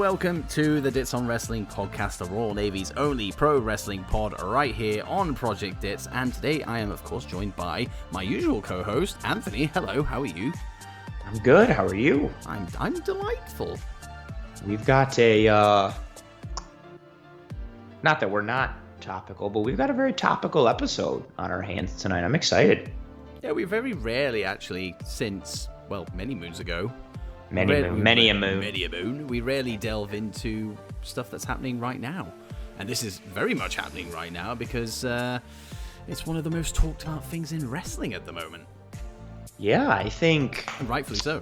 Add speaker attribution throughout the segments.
Speaker 1: welcome to the Dits on Wrestling podcast, the Royal Navy's only pro wrestling pod right here on Project Dits. And today I am, of course, joined by my usual co-host, Anthony. Hello, how are you?
Speaker 2: I'm good. How are you?
Speaker 1: I'm delightful.
Speaker 2: We've got a, not that we're not topical, but we've got a very topical episode on our hands tonight. I'm excited.
Speaker 1: Yeah, we very rarely actually, since, well, many moons ago,
Speaker 2: Many a moon.
Speaker 1: We rarely delve into stuff that's happening right now. And this is very much happening right now because it's one of the most talked about things in wrestling at the moment.
Speaker 2: Yeah, I think...
Speaker 1: And rightfully so.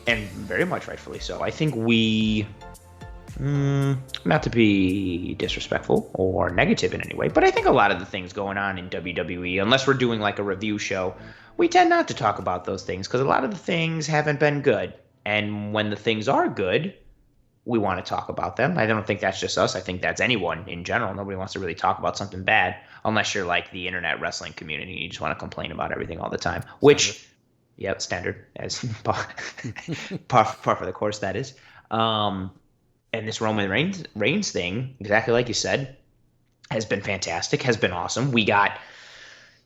Speaker 2: And very much rightfully so. I think we... not to be disrespectful or negative in any way, but I think a lot of the things going on in WWE, unless we're doing like a review show, we tend not to talk about those things because a lot of the things haven't been good. And when the things are good, we want to talk about them. I don't think that's just us. I think that's anyone in general. Nobody wants to really talk about something bad unless you're like the internet wrestling community. You just want to complain about everything all the time, which, yep, standard as par for the course, that is. And this Roman Reigns thing, exactly like you said, has been fantastic, has been awesome. We got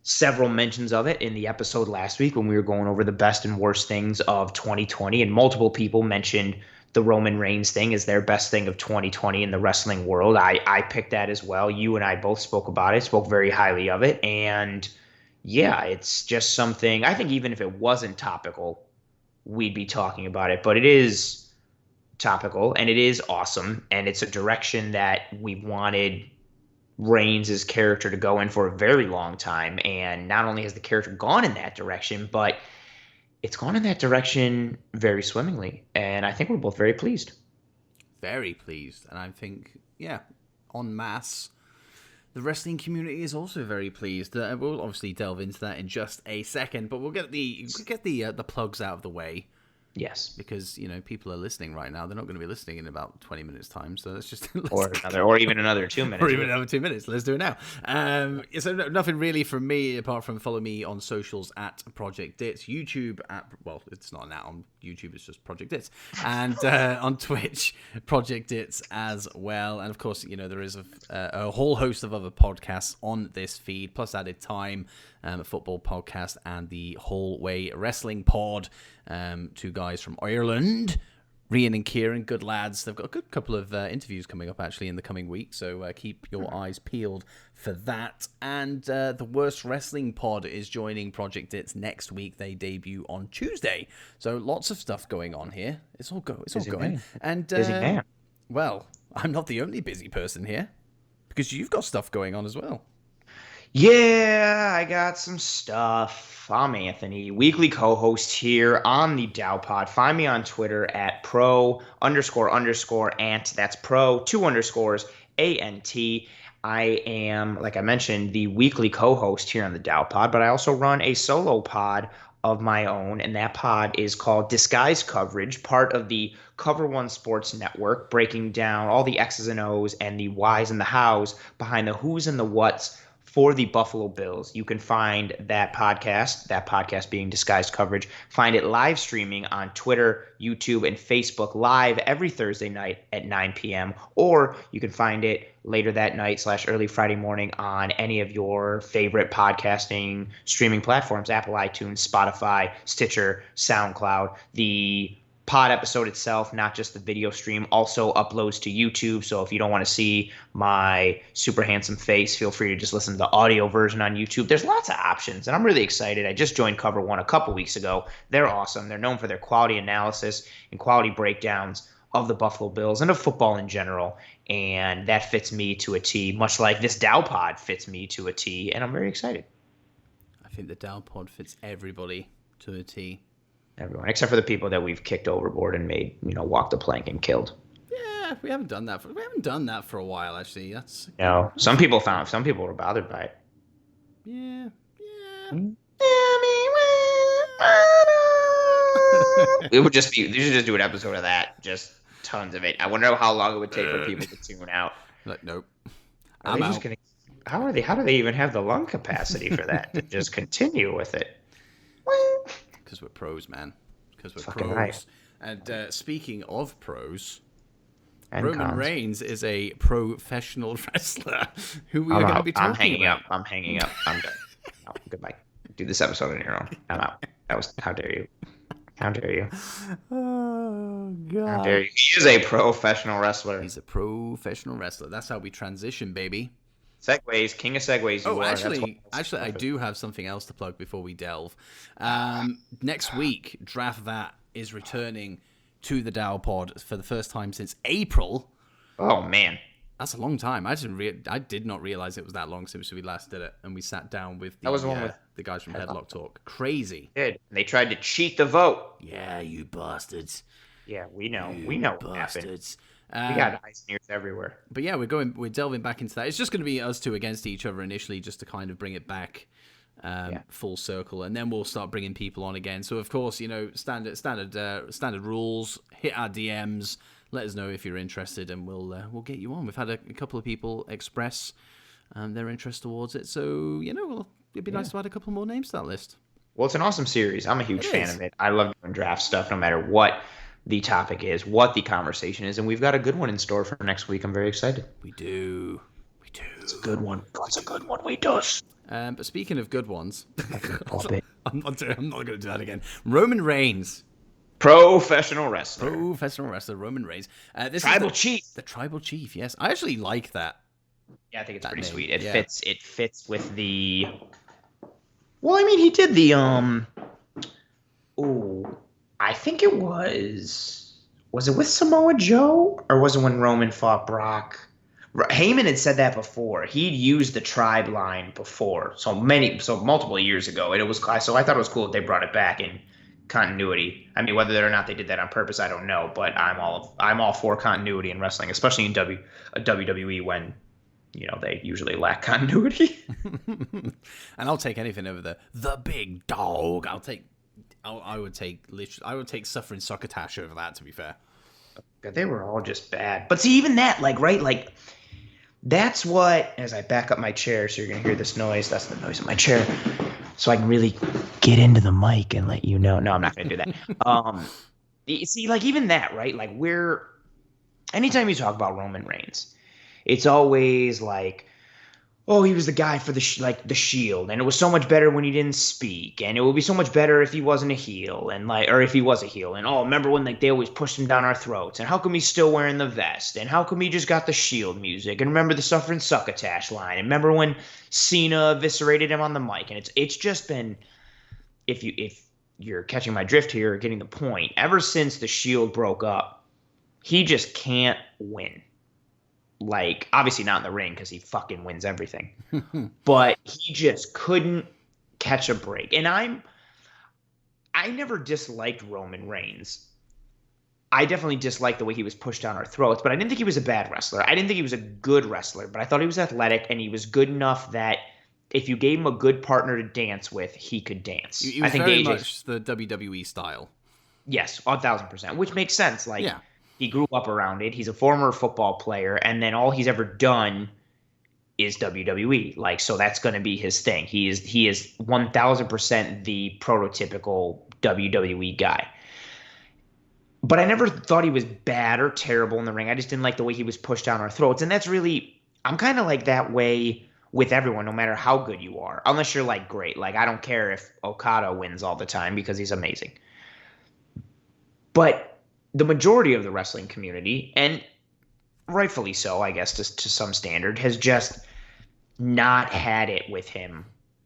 Speaker 2: several mentions of it in the episode last week when we were going over the best and worst things of 2020, and multiple people mentioned the Roman Reigns thing as their best thing of 2020 in the wrestling world. I picked that as well. You and I both spoke about it, spoke very highly of it, and yeah, it's just something, I think even if it wasn't topical, we'd be talking about it, but it is topical, and it is awesome, and it's a direction that we wanted Reigns' character to go in for a very long time, and not only has the character gone in that direction, but it's gone in that direction very swimmingly, and I think we're both very pleased.
Speaker 1: Very pleased, and I think, yeah, en masse, the wrestling community is also very pleased. We'll obviously delve into that in just a second, but we'll get the plugs out of the way.
Speaker 2: Yes,
Speaker 1: because people are listening right now. They're not going to be listening in about 20 minutes time. So let's just
Speaker 2: or even another 2 minutes,
Speaker 1: or even another 2 minutes. Let's do it now. So nothing really from me apart from follow me on socials at Project Dits, YouTube at it's not now on YouTube. It's just Project Dits, and on Twitch Project Dits as well. And of course, there is a whole host of other podcasts on this feed, plus Added Time, a football podcast, and the Whole Way Wrestling Pod. Two guys from Ireland, Rian and Kieran, good lads. They've got a good couple of interviews coming up actually in the coming week, so keep your eyes peeled for that. And the Worst Wrestling Pod is joining Project Dits next week. They debut on Tuesday, so lots of stuff going on here. It's all going.
Speaker 2: Man.
Speaker 1: And
Speaker 2: busy man.
Speaker 1: Well, I'm not the only busy person here because you've got stuff going on as well.
Speaker 2: Yeah, I got some stuff. I'm Anthony, weekly co-host here on the DOWPOD. Find me on Twitter at pro__ant. That's pro, 2 underscores, ANT. I am, like I mentioned, the weekly co-host here on the DOWPOD, but I also run a solo pod of my own, and that pod is called Disguise Coverage, part of the Cover One Sports Network, breaking down all the X's and O's and the Y's and the how's behind the who's and the what's for the Buffalo Bills. You can find that podcast being Disguised Coverage, find it live streaming on Twitter, YouTube, and Facebook live every Thursday night at 9 p.m. Or you can find it later that night / early Friday morning on any of your favorite podcasting streaming platforms, Apple, iTunes, Spotify, Stitcher, SoundCloud. The pod episode itself, not just the video stream, also uploads to YouTube. So if you don't want to see my super handsome face, feel free to just listen to the audio version on YouTube. There's lots of options, and I'm really excited. I just joined Cover One a couple weeks ago. They're awesome. They're known for their quality analysis and quality breakdowns of the Buffalo Bills and of football in general, and that fits me to a T, much like this DOWPOD fits me to a T, and I'm very excited.
Speaker 1: I think the DOWPOD fits everybody to a T.
Speaker 2: Everyone, except for the people that we've kicked overboard and made, walk the plank and killed.
Speaker 1: Yeah, we haven't done that for a while, actually. That's
Speaker 2: some people were bothered by it.
Speaker 1: Yeah.
Speaker 2: They should just do an episode of that, just tons of it. I wonder how long it would take for people to tune out.
Speaker 1: Like, nope.
Speaker 2: How do they even have the lung capacity for that to just continue with it?
Speaker 1: Because we're pros, man. Because we're
Speaker 2: fucking
Speaker 1: pros.
Speaker 2: right.
Speaker 1: And speaking of pros,
Speaker 2: and
Speaker 1: Roman
Speaker 2: cons.
Speaker 1: Reigns is a professional wrestler who we are going to be talking
Speaker 2: I'm hanging
Speaker 1: about.
Speaker 2: up. I'm hanging up. I'm done. No, goodbye. Do this episode on your own. I'm out. That was, how dare you? How dare you?
Speaker 1: Oh, God.
Speaker 2: How dare you? He is a professional wrestler.
Speaker 1: He's a professional wrestler. That's how we transition, baby.
Speaker 2: Segues, king of segues.
Speaker 1: Oh, actually, I do have something else to plug before we delve. Next week, Draft That is returning to the DOWPOD for the first time since April.
Speaker 2: Oh, man.
Speaker 1: That's a long time. I did not realize it was that long since we last did it, and we sat down with the guys from Headlock Talk. Crazy.
Speaker 2: They tried to cheat the vote.
Speaker 1: Yeah, you bastards.
Speaker 2: Yeah, we know. We know what happened. We got eyes and ears everywhere.
Speaker 1: But yeah, we're delving back into that. It's just going to be us two against each other initially, just to kind of bring it back full circle, and then we'll start bringing people on again. So of course, standard rules. Hit our DMs. Let us know if you're interested, and we'll get you on. We've had a couple of people express their interest towards it, so it'd be nice to add a couple more names to that list.
Speaker 2: Well, it's an awesome series. I'm a huge fan of it. I love doing draft stuff, no matter what the topic is, what the conversation is, and we've got a good one in store for next week. I'm very excited.
Speaker 1: We do.
Speaker 2: It's a good one. It's a good one. We does.
Speaker 1: But speaking of good ones, I'm not going to do that again. Roman Reigns.
Speaker 2: Professional wrestler,
Speaker 1: Roman Reigns.
Speaker 2: Tribal Chief.
Speaker 1: The Tribal Chief, yes. I actually like that.
Speaker 2: Yeah, I think it's pretty sweet. It fits with the... Well, I mean, he did the... I think it was... Was it with Samoa Joe? Or was it when Roman fought Brock? Heyman had said that before. He'd used the tribe line before. So multiple years ago. And it was... So I thought it was cool that they brought it back in continuity. I mean, whether or not they did that on purpose, I don't know. But I'm all for continuity in wrestling, especially in WWE when they usually lack continuity.
Speaker 1: And I'll take anything over the big dog. I would take suffering succotash over that. To be fair,
Speaker 2: God, they were all just bad. But see, even that, that's what. As I back up my chair, so you're gonna hear this noise. That's the noise of my chair. So I can really get into the mic and let you know. No, I'm not going to do that. See, even that, right? Anytime you talk about Roman Reigns, it's always he was the guy for the Shield, and it was so much better when he didn't speak, and it would be so much better if he wasn't a heel, or if he was a heel, and remember when they always pushed him down our throats, and how come he's still wearing the vest, and how come he just got the Shield music, and remember the suffering succotash line, and remember when Cena eviscerated him on the mic, and it's just been, if you're catching my drift here, or getting the point, ever since the Shield broke up, he just can't win. Obviously not in the ring because he fucking wins everything. But he just couldn't catch a break. And I never disliked Roman Reigns. I definitely disliked the way he was pushed down our throats, but I didn't think he was a bad wrestler. I didn't think he was a good wrestler, but I thought he was athletic and he was good enough that if you gave him a good partner to dance with, he could dance.
Speaker 1: He was very much the WWE style.
Speaker 2: Yes, 1,000%, which makes sense. He grew up around it. He's a former football player, and then all he's ever done is WWE. So that's going to be his thing. He is 1,000% the prototypical WWE guy. But I never thought he was bad or terrible in the ring. I just didn't like the way he was pushed down our throats. And that's really, I'm kind of like that way with everyone, no matter how good you are. Unless you're great. I don't care if Okada wins all the time because he's amazing. But the majority of the wrestling community, and rightfully so, I guess, to some standard, has just not had it with him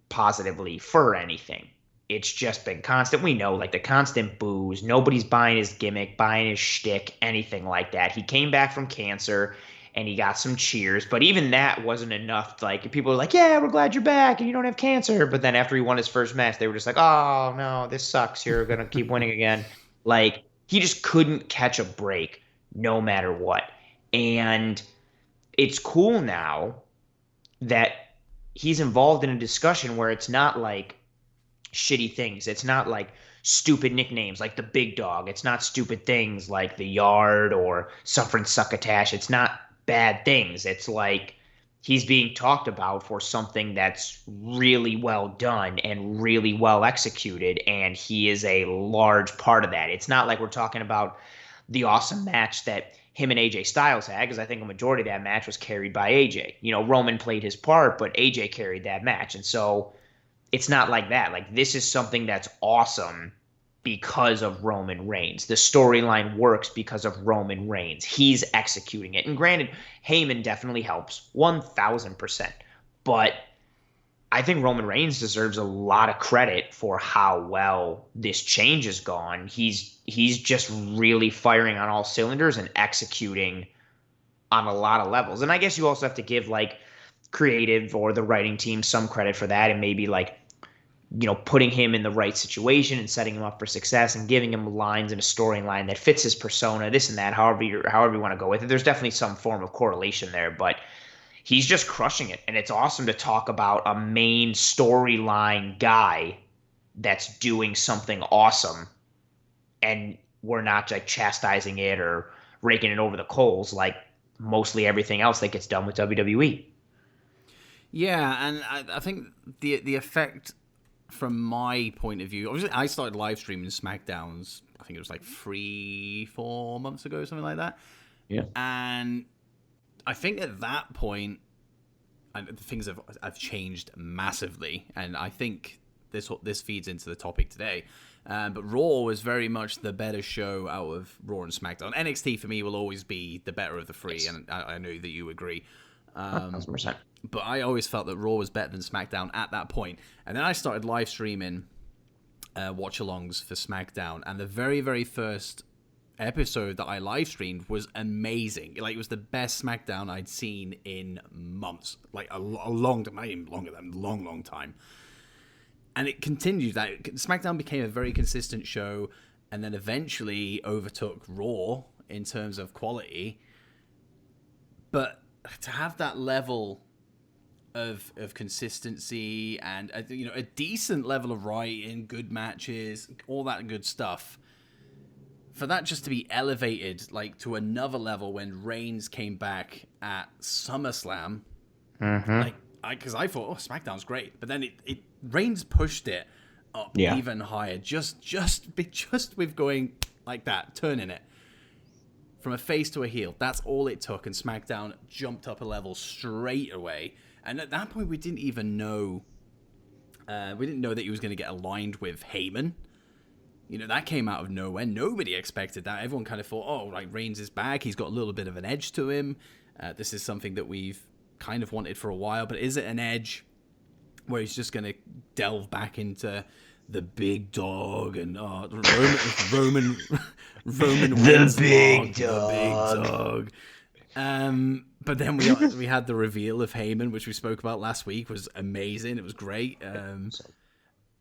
Speaker 2: positively for anything. It's just been constant. We know, the constant boos. Nobody's buying his gimmick, buying his shtick, anything like that. He came back from cancer, and he got some cheers. But even that wasn't enough. People were yeah, we're glad you're back, and you don't have cancer. But then after he won his first match, they were just oh, no, this sucks. You're going to keep winning again. He just couldn't catch a break no matter what. And it's cool now that he's involved in a discussion where it's not shitty things. It's not stupid nicknames like the Big Dog. It's not stupid things like the Yard or Suffering Succotash. It's not bad things. It's he's being talked about for something that's really well done and really well executed, and he is a large part of that. It's not we're talking about the awesome match that him and AJ Styles had, because I think a majority of that match was carried by AJ. Roman played his part, but AJ carried that match. And so it's not like that. Like, this is something that's awesome because of Roman Reigns. The storyline works because of Roman Reigns. He's executing it. And granted, Heyman definitely helps 1000%. But I think Roman Reigns deserves a lot of credit for how well this change has gone. He's just really firing on all cylinders and executing on a lot of levels. And I guess you also have to give like creative or the writing team some credit for that, and maybe like, putting him in the right situation and setting him up for success and giving him lines and a storyline that fits his persona, this and that, however you want to go with it. There's definitely some form of correlation there, but he's just crushing it. And it's awesome to talk about a main storyline guy that's doing something awesome, and we're not like chastising it or raking it over the coals like mostly everything else that gets done with WWE.
Speaker 1: Yeah, and I think the effect from my point of view, obviously I started live streaming Smackdowns, I think it was like 3-4 months ago, something like that.
Speaker 2: Yeah.
Speaker 1: And I think at that point, things have changed massively, and I think this feeds into the topic today. But Raw was very much the better show out of Raw and SmackDown. NXT for me will always be the better of the three, yes. And I know that you agree.
Speaker 2: 100%.
Speaker 1: But I always felt that Raw was better than SmackDown at that point. And then I started live streaming watch-alongs for SmackDown, and the very, very first episode that I live streamed was amazing. Like, it was the best SmackDown I'd seen in months, like a long time, not even longer than a long time. And it continued. That SmackDown became a very consistent show, and then eventually overtook Raw in terms of quality. But to have that level of consistency and a decent level of writing, good matches, all that good stuff, for that just to be elevated like to another level when Reigns came back at SummerSlam, like because I thought, oh, SmackDown's great, but then it Reigns pushed it up even higher, just with going like that, turning it from a face to a heel. That's all it took, and SmackDown jumped up a level straight away. And at that point, we didn't even know. We didn't know that he was going to get aligned with Heyman. That came out of nowhere. Nobody expected that. Everyone kind of thought, oh, like, Reigns is back. He's got a little bit of an edge to him. This is something that we've kind of wanted for a while. But is it an edge where he's just going to delve back into the big dog and Roman
Speaker 2: the big dog.
Speaker 1: But then we had the reveal of Heyman, which we spoke about last week. Was amazing. It was great. And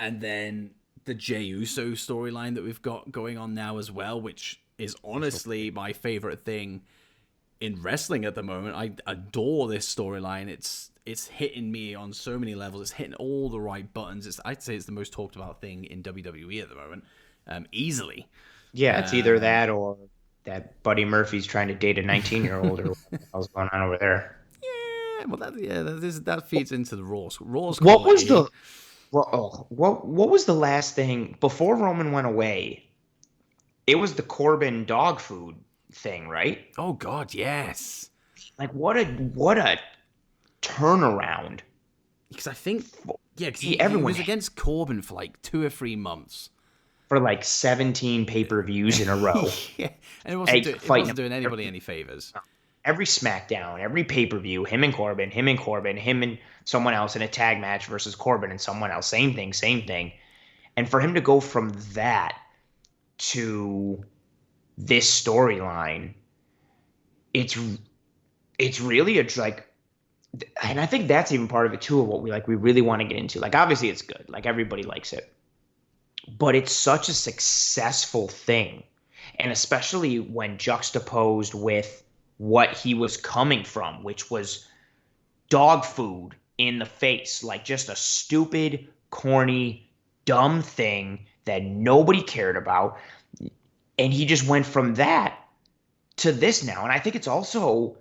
Speaker 1: then the Jey Uso storyline that we've got going on now as well, which is honestly my favorite thing in wrestling at the moment. I adore this storyline. It's hitting me on so many levels. It's hitting all the right buttons. I'd say it's the most talked about thing in WWE at the moment, easily.
Speaker 2: Yeah, it's either that or that Buddy Murphy's trying to date a 19-year-old or what else going on over there.
Speaker 1: Yeah, well, that feeds into the Raw's quality.
Speaker 2: What was the last thing before Roman went away? It was the Corbin dog food thing, right?
Speaker 1: Oh God, yes.
Speaker 2: Like what a turnaround.
Speaker 1: Because I think he was against Corbin for like 2 or 3 months.
Speaker 2: For like 17 pay-per-views in a row.
Speaker 1: Yeah, and it wasn't doing anybody any favors.
Speaker 2: Every SmackDown, every pay-per-view, him and Corbin, him and someone else in a tag match versus Corbin and someone else. Same thing. And for him to go from that to this storyline, it's really and I think that's even part of it too, of what we really want to get into. Like, obviously it's good. Like, everybody likes it. But it's such a successful thing. And especially when juxtaposed with what he was coming from, which was dog food in the face, like just a stupid, corny, dumb thing that nobody cared about. And he just went from that to this now. And I think it's also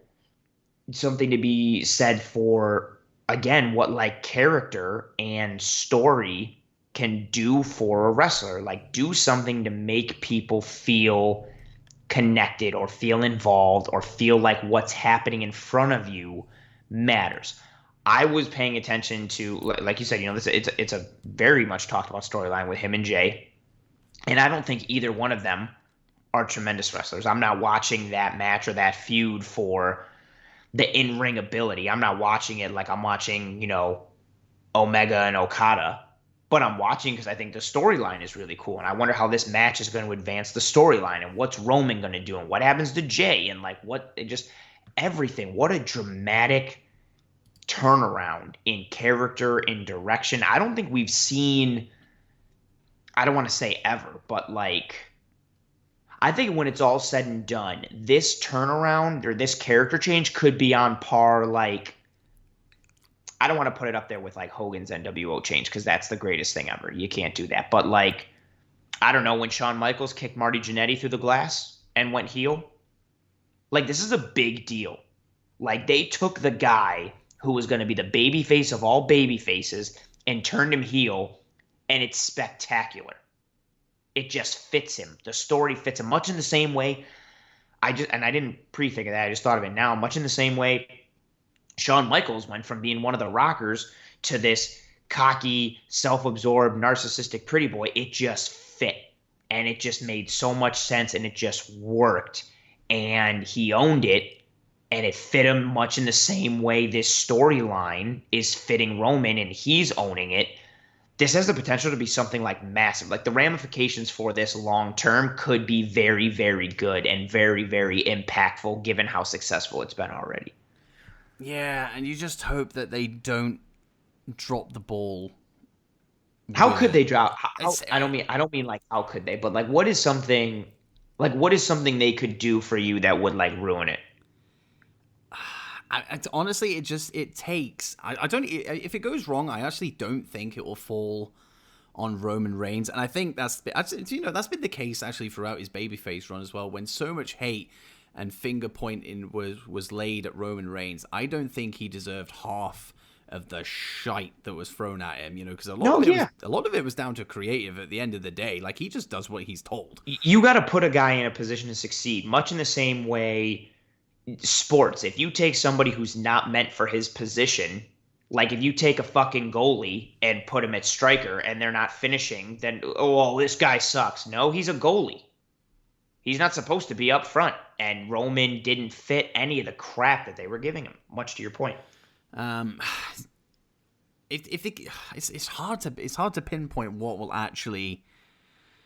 Speaker 2: something to be said for, again, what like character and story can do for a wrestler. Like, do something to make people feel connected or feel involved or feel like what's happening in front of you matters. I was paying attention to, like you said, it's a very much talked about storyline with him and Jay, and I don't think either one of them are tremendous wrestlers. I'm not watching that match or that feud for the in-ring ability. I'm not watching it like I'm watching, Omega and Okada, but I'm watching because I think the storyline is really cool, and I wonder how this match is going to advance the storyline, and what's Roman going to do, and what happens to Jay, and like just everything. What a dramatic turnaround in character, in direction. I don't think we've seen, I don't want to say ever, but like, I think when it's all said and done, this turnaround or this character change could be on par, like, I don't want to put it up there with like Hogan's NWO change because that's the greatest thing ever. You can't do that. But like, I don't know, when Shawn Michaels kicked Marty Jannetty through the glass and went heel, like, this is a big deal. Like, they took the guy who was going to be the baby face of all baby faces and turned him heel, and it's spectacular. It just fits him. The story fits him much in the same way. I didn't pre-think of that. I just thought of it now. Much in the same way Shawn Michaels went from being one of the Rockers to this cocky, self-absorbed, narcissistic pretty boy. It just fit, and it just made so much sense, and it just worked, and he owned it, and it fit him much in the same way this storyline is fitting Roman, and he's owning it. This has the potential to be something like massive. Like, the ramifications for this long term could be very, very good and very, very impactful given how successful it's been already.
Speaker 1: Yeah, and you just hope that they don't drop the ball.
Speaker 2: How could they drop? I don't mean like how could they, but like what is something they could do for you that would like ruin it?
Speaker 1: Honestly, it takes. I don't. If it goes wrong, I actually don't think it will fall on Roman Reigns, and I think that's been the case actually throughout his babyface run as well. When so much hate and finger pointing was laid at Roman Reigns, I don't think he deserved half of the shite that was thrown at him. Because a lot of it was down to creative. At the end of the day, like, he just does what he's told.
Speaker 2: You got to put a guy in a position to succeed, much in the same way. Sports, if you take somebody who's not meant for his position, like if you take a fucking goalie and put him at striker and they're not finishing, then, this guy sucks. No, he's a goalie. He's not supposed to be up front, and Roman didn't fit any of the crap that they were giving him, much to your point.
Speaker 1: It's hard to pinpoint what will actually,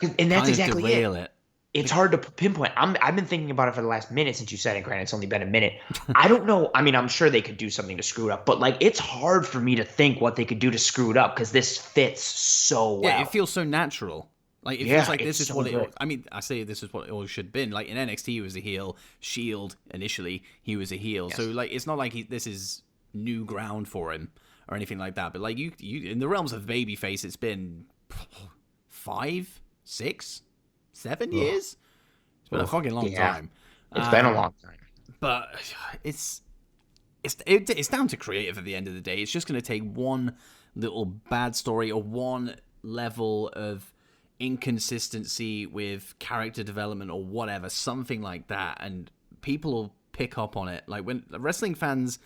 Speaker 2: and that's exactly
Speaker 1: derail
Speaker 2: it. It's hard to pinpoint. I've been thinking about it for the last minute since you said it. Granted, it's only been a minute. I don't know. I mean, I'm sure they could do something to screw it up, but like, it's hard for me to think what they could do to screw it up because this fits so well.
Speaker 1: Yeah, it feels so natural. Like, it feels like this is what it. I mean, I say this is what it always should have been. Like, in NXT, he was a heel. Shield initially, he was a heel. Yes. So like, it's not like this is new ground for him or anything like that. But like, you in the realms of babyface, it's been 5, 6, 7 years. It's been a fucking long time.
Speaker 2: It's been a long time.
Speaker 1: But it's down to creative at the end of the day. It's just going to take one little bad story or one level of inconsistency with character development or whatever, something like that, and people will pick up on it. Like, when wrestling fans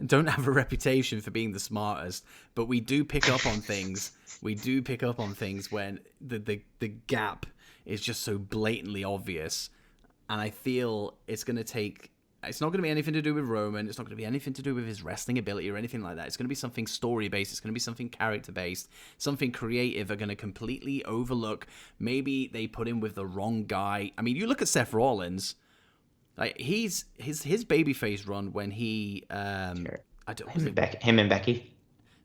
Speaker 1: don't have a reputation for being the smartest, but we do pick up on things. We do pick up on things when the gap is just so blatantly obvious. And I feel it's going to take... It's not going to be anything to do with Roman. It's not going to be anything to do with his wrestling ability or anything like that. It's going to be something story-based. It's going to be something character-based. Something creative they're going to completely overlook. Maybe they put him with the wrong guy. I mean, you look at Seth Rollins. Like, his babyface run when he...
Speaker 2: Him and Becky?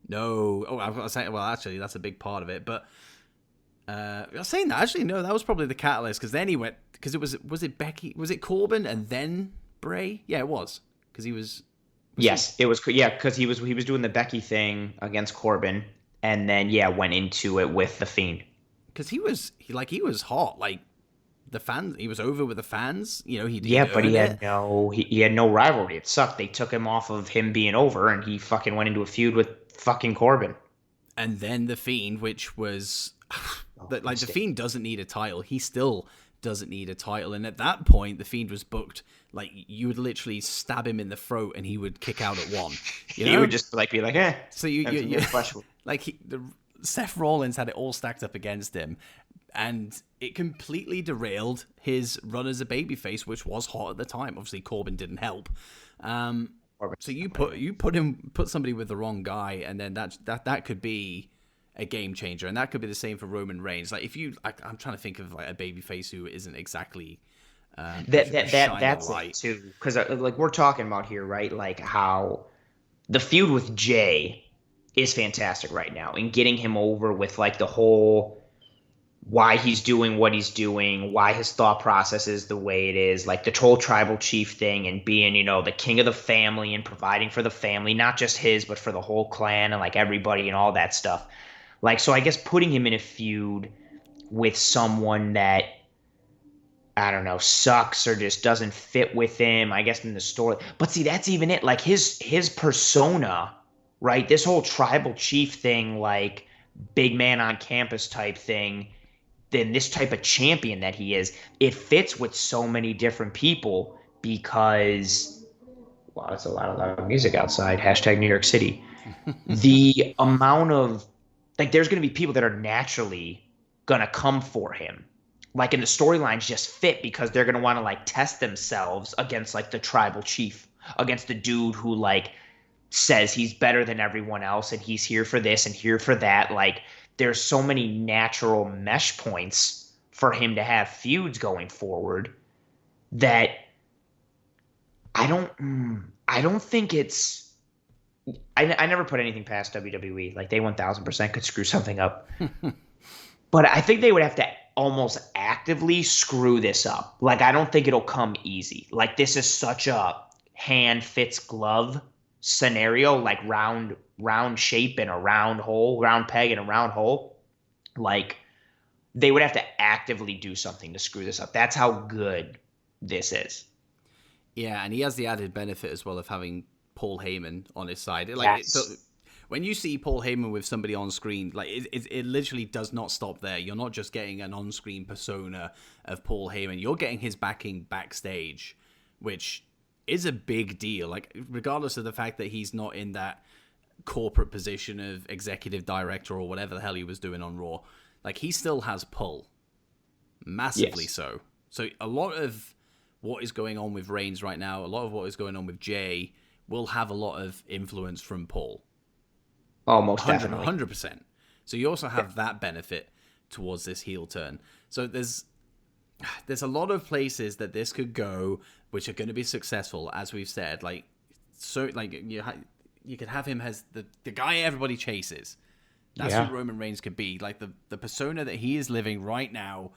Speaker 1: No. Oh, I was saying... Well, actually, that's a big part of it. But I was saying that. Actually, no, that was probably the catalyst. Because then he went... Because it was it Becky? Was it Corbin and then... Bray? Yeah, it was. Because he was...
Speaker 2: It was. Yeah, because he was doing the Becky thing against Corbin, and then went into it with the Fiend.
Speaker 1: Because he was hot. Like, the fans, he was over with the fans. He
Speaker 2: but he had no rivalry. It sucked. They took him off of him being over, and he fucking went into a feud with fucking Corbin.
Speaker 1: And then the Fiend, which was the Fiend doesn't need a title. He still doesn't need a title. And at that point, The Fiend was booked like you would literally stab him in the throat and he would kick out at one. You know?
Speaker 2: He would just like be like, eh.
Speaker 1: So like Seth Rollins had it all stacked up against him, and it completely derailed his run as a babyface, which was hot at the time. Obviously, Corbin didn't help. So you put somebody with the wrong guy, and then that could be a game changer, and that could be the same for Roman Reigns. Like I'm trying to think of like a babyface who isn't exactly
Speaker 2: that's it too, because like we're talking about here, right? Like how the feud with Jay is fantastic right now, and getting him over with like the whole why he's doing what he's doing, why his thought process is the way it is, like the whole tribal chief thing and being, you know, the king of the family and providing for the family, not just his, but for the whole clan and like everybody and all that stuff. Like, so I guess putting him in a feud with someone that, I don't know, sucks or just doesn't fit with him, I guess in the story. But see, that's even it. Like his persona, right? This whole tribal chief thing, like big man on campus type thing, then this type of champion that he is, it fits with so many different people because, wow, that's a lot of loud music outside. # New York City. The amount of, like, there's going to be people that are naturally going to come for him. Like, and the storylines just fit because they're going to want to, like, test themselves against, like, the tribal chief, against the dude who, like, says he's better than everyone else and he's here for this and here for that. Like, there's so many natural mesh points for him to have feuds going forward that I don't think it's I never put anything past WWE. Like, they 1000% could screw something up. But I think they would have to almost actively screw this up. Like, I don't think it'll come easy. Like, this is such a hand fits glove scenario, like round shape and a round hole, round peg and a round hole. Like, they would have to actively do something to screw this up. That's how good this is.
Speaker 1: Yeah, and he has the added benefit as well of having Paul Heyman on his side. Like,
Speaker 2: yes.
Speaker 1: When you see Paul Heyman with somebody on screen, like it literally does not stop there. You're not just getting an on-screen persona of Paul Heyman. You're getting his backing backstage, which is a big deal. Like, regardless of the fact that he's not in that corporate position of executive director or whatever the hell he was doing on Raw, like, he still has pull. Massively so. So a lot of what is going on with Reigns right now, a lot of what is going on with Jay will have a lot of influence from Paul.
Speaker 2: Oh, most definitely.
Speaker 1: 100%. So you also have that benefit towards this heel turn. So there's a lot of places that this could go, which are going to be successful, as we've said. Like, so, like you could have him as the guy everybody chases. That's what Roman Reigns could be. Like, the persona that he is living right now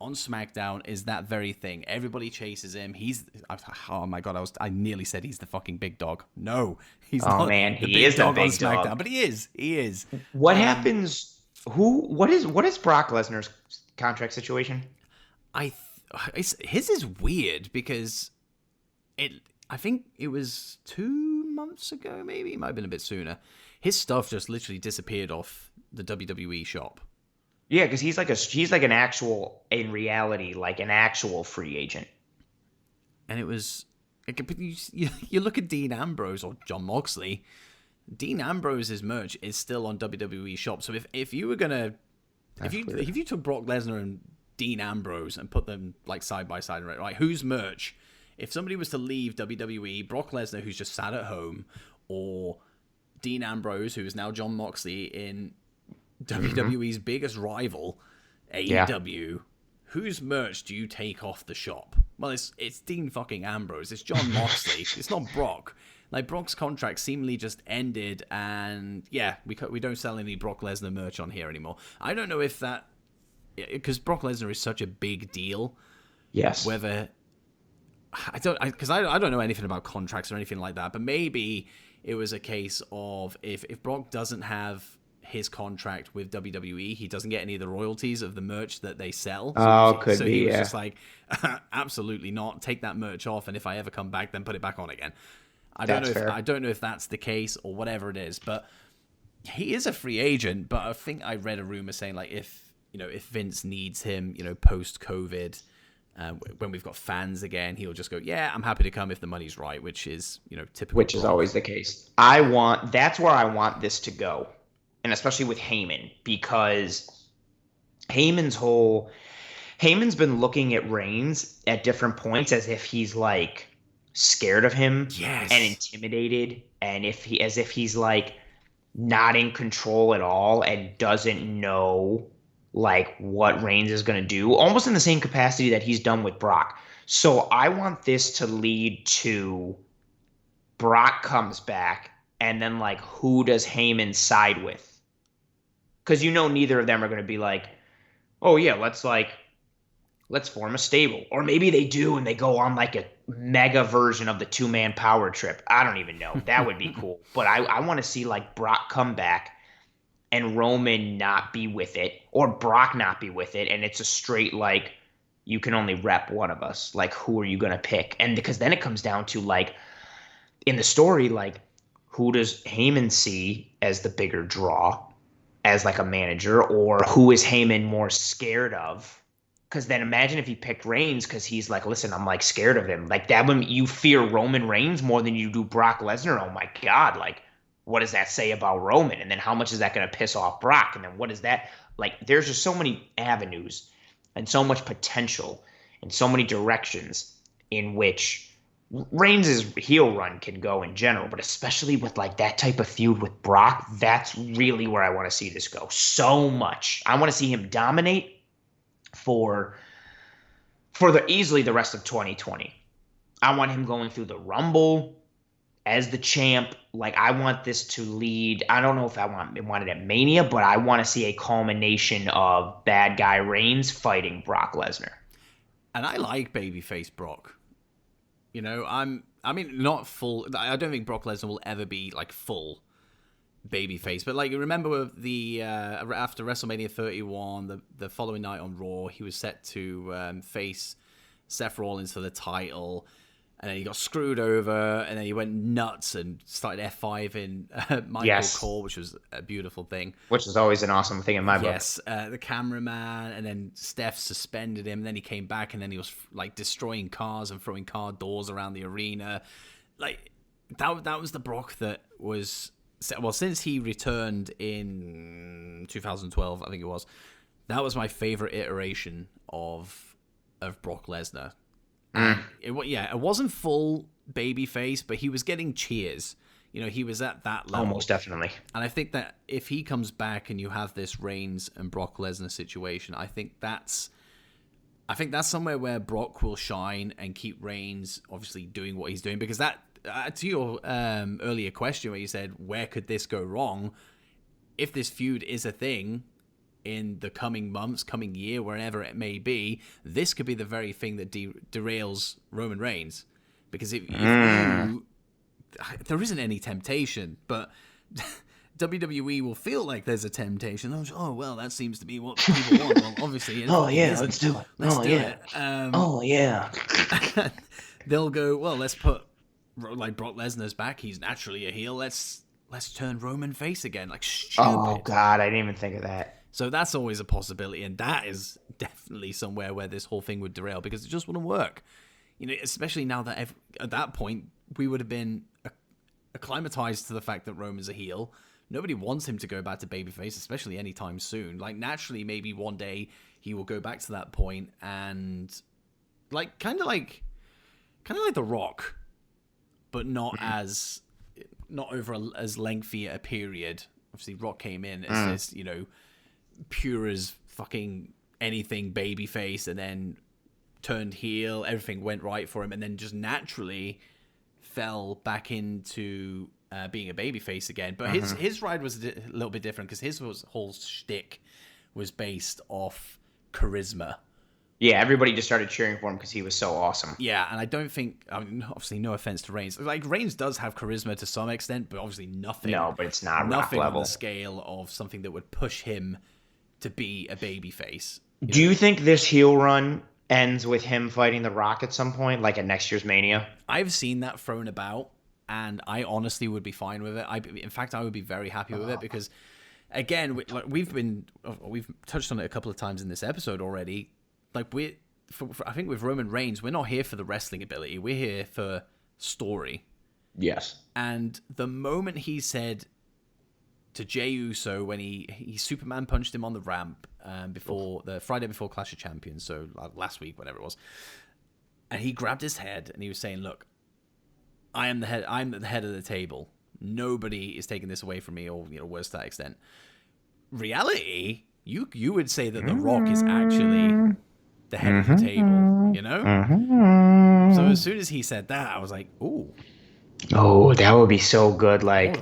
Speaker 1: on SmackDown is that very thing. Everybody chases him. Oh my god, I nearly said he's the fucking big dog. No, he's not. Oh man,
Speaker 2: he is the big dog.
Speaker 1: But he is.
Speaker 2: What happens? What is Brock Lesnar's contract situation?
Speaker 1: His is weird because I think it was 2 months ago, maybe it might have been a bit sooner. His stuff just literally disappeared off the WWE shop.
Speaker 2: Yeah, because he's like an actual, in reality, like an actual free agent.
Speaker 1: And it was, you look at Dean Ambrose or Jon Moxley. Dean Ambrose's merch is still on WWE shop. So if you were gonna, if you took Brock Lesnar and Dean Ambrose and put them like side by side, right, whose merch? If somebody was to leave WWE, Brock Lesnar, who's just sat at home, or Dean Ambrose, who is now Jon Moxley in WWE's biggest rival, AEW, whose merch do you take off the shop? Well, it's Dean fucking Ambrose. It's Jon Moxley. It's not Brock. Like, Brock's contract seemingly just ended, and yeah, we don't sell any Brock Lesnar merch on here anymore. I don't know if that, because Brock Lesnar is such a big deal.
Speaker 2: Yes.
Speaker 1: Whether I don't know anything about contracts or anything like that, but maybe it was a case of if Brock doesn't have his contract with WWE, he doesn't get any of the royalties of the merch that they sell.
Speaker 2: So
Speaker 1: he was just like, absolutely not. Take that merch off, and if I ever come back, then put it back on again. I don't know if that's the case or whatever it is, but he is a free agent. But I think I read a rumor saying, like, if Vince needs him, post-COVID, When we've got fans again, he'll just go, "Yeah, I'm happy to come if the money's right," which is, typical.
Speaker 2: Which is always the case. That's where I want this to go, and especially with Heyman, because Heyman's been looking at Reigns at different points as if he's like scared of him
Speaker 1: Yes.
Speaker 2: and intimidated, and as if he's like not in control at all and doesn't know like what Reigns is going to do, almost in the same capacity that he's done with Brock. So I want this to lead to Brock comes back, and then like who does Heyman side with? Because neither of them are going to be like, oh yeah, let's form a stable. Or maybe they do and they go on like a mega version of the 2-man power trip. I don't even know. That would be cool. But I want to see like Brock come back and Roman not be with it, or Brock not be with it, and it's a straight like, you can only rep one of us. Like, who are you going to pick? And because then it comes down to like, in the story, like, who does Heyman see as the bigger draw as like a manager, or who is Heyman more scared of? Because then imagine if he picked Reigns because he's like, listen, I'm like scared of him. Like that, when you fear Roman Reigns more than you do Brock Lesnar, oh my God, like what does that say about Roman? And then how much is that going to piss off Brock? And then what is that? Like there's just so many avenues and so much potential and so many directions in which Reigns' heel run can go in general, but especially with like that type of feud with Brock, that's really where I want to see this go. So much. I want to see him dominate for easily the rest of 2020. I want him going through the Rumble as the champ. Like I want this to lead. I don't know if I want it at Mania, but I want to see a culmination of bad guy Reigns fighting Brock Lesnar.
Speaker 1: And I like babyface Brock. Not full. I don't think Brock Lesnar will ever be like full babyface, but like you remember the after WrestleMania 31, the following night on Raw, he was set to face Seth Rollins for the title, and then he got screwed over, and then he went nuts and started F5 in Michael Cole, which was a beautiful thing.
Speaker 2: Which is always an awesome thing in my book.
Speaker 1: Yes, the cameraman, and then Steph suspended him, and then he came back, and then he was like destroying cars and throwing car doors around the arena. Like, that was the Brock that was... Well, since he returned in 2012, I think it was, that was my favorite iteration of Brock Lesnar. It wasn't full babyface, but he was getting cheers. He was at that level.
Speaker 2: Almost definitely.
Speaker 1: And I think that if he comes back and you have this Reigns and Brock Lesnar situation, I think that's somewhere where Brock will shine and keep Reigns obviously doing what he's doing, because that, to your earlier question where you said, where could this go wrong? If this feud is a thing in the coming months, coming year, wherever it may be, this could be the very thing that derails Roman Reigns. Because if there isn't any temptation, but WWE will feel like there's a temptation. Oh, well, that seems to be what people want. Well, obviously.
Speaker 2: Let's do it.
Speaker 1: Let's do it. They'll go, well, let's put like Brock Lesnar's back. He's naturally a heel. Let's turn Roman face again. Like, stupid.
Speaker 2: Oh, God, I didn't even think of that.
Speaker 1: So that's always a possibility, and that is definitely somewhere where this whole thing would derail, because it just wouldn't work. Especially now that at that point we would have been acclimatized to the fact that Roman's a heel. Nobody wants him to go back to babyface, especially anytime soon. Like, naturally, maybe one day he will go back to that point, and like kind of like The Rock, but not over as lengthy a period. Obviously, Rock came in as this, pure as fucking anything babyface, and then turned heel. Everything went right for him, and then just naturally fell back into being a babyface again. But his ride was a little bit different, because his whole shtick was based off charisma.
Speaker 2: Yeah, everybody just started cheering for him because he was so awesome.
Speaker 1: Yeah, and I don't think, obviously, no offense to Reigns. Like, Reigns does have charisma to some extent, but obviously nothing.
Speaker 2: No, but it's not
Speaker 1: nothing
Speaker 2: rock level.
Speaker 1: On the scale of something that would push him to be a babyface.
Speaker 2: Do you think this heel run ends with him fighting The Rock at some point, like at next year's Mania?
Speaker 1: I've seen that thrown about, and I honestly would be fine with it. In fact, I would be very happy with it, because, again, we've touched on it a couple of times in this episode already. Like, I think with Roman Reigns, we're not here for the wrestling ability. We're here for story.
Speaker 2: Yes.
Speaker 1: And the moment he said to Jey Uso when he Superman punched him on the ramp before the Friday before Clash of Champions, so last week, whatever it was, and he grabbed his head and he was saying, "Look, I am the head. I'm at the head of the table. Nobody is taking this away from me, or worse to that extent." Reality, you would say that The Rock is actually the head of the table, So as soon as he said that, I was like, "Ooh,
Speaker 2: oh, that would be so good." Like,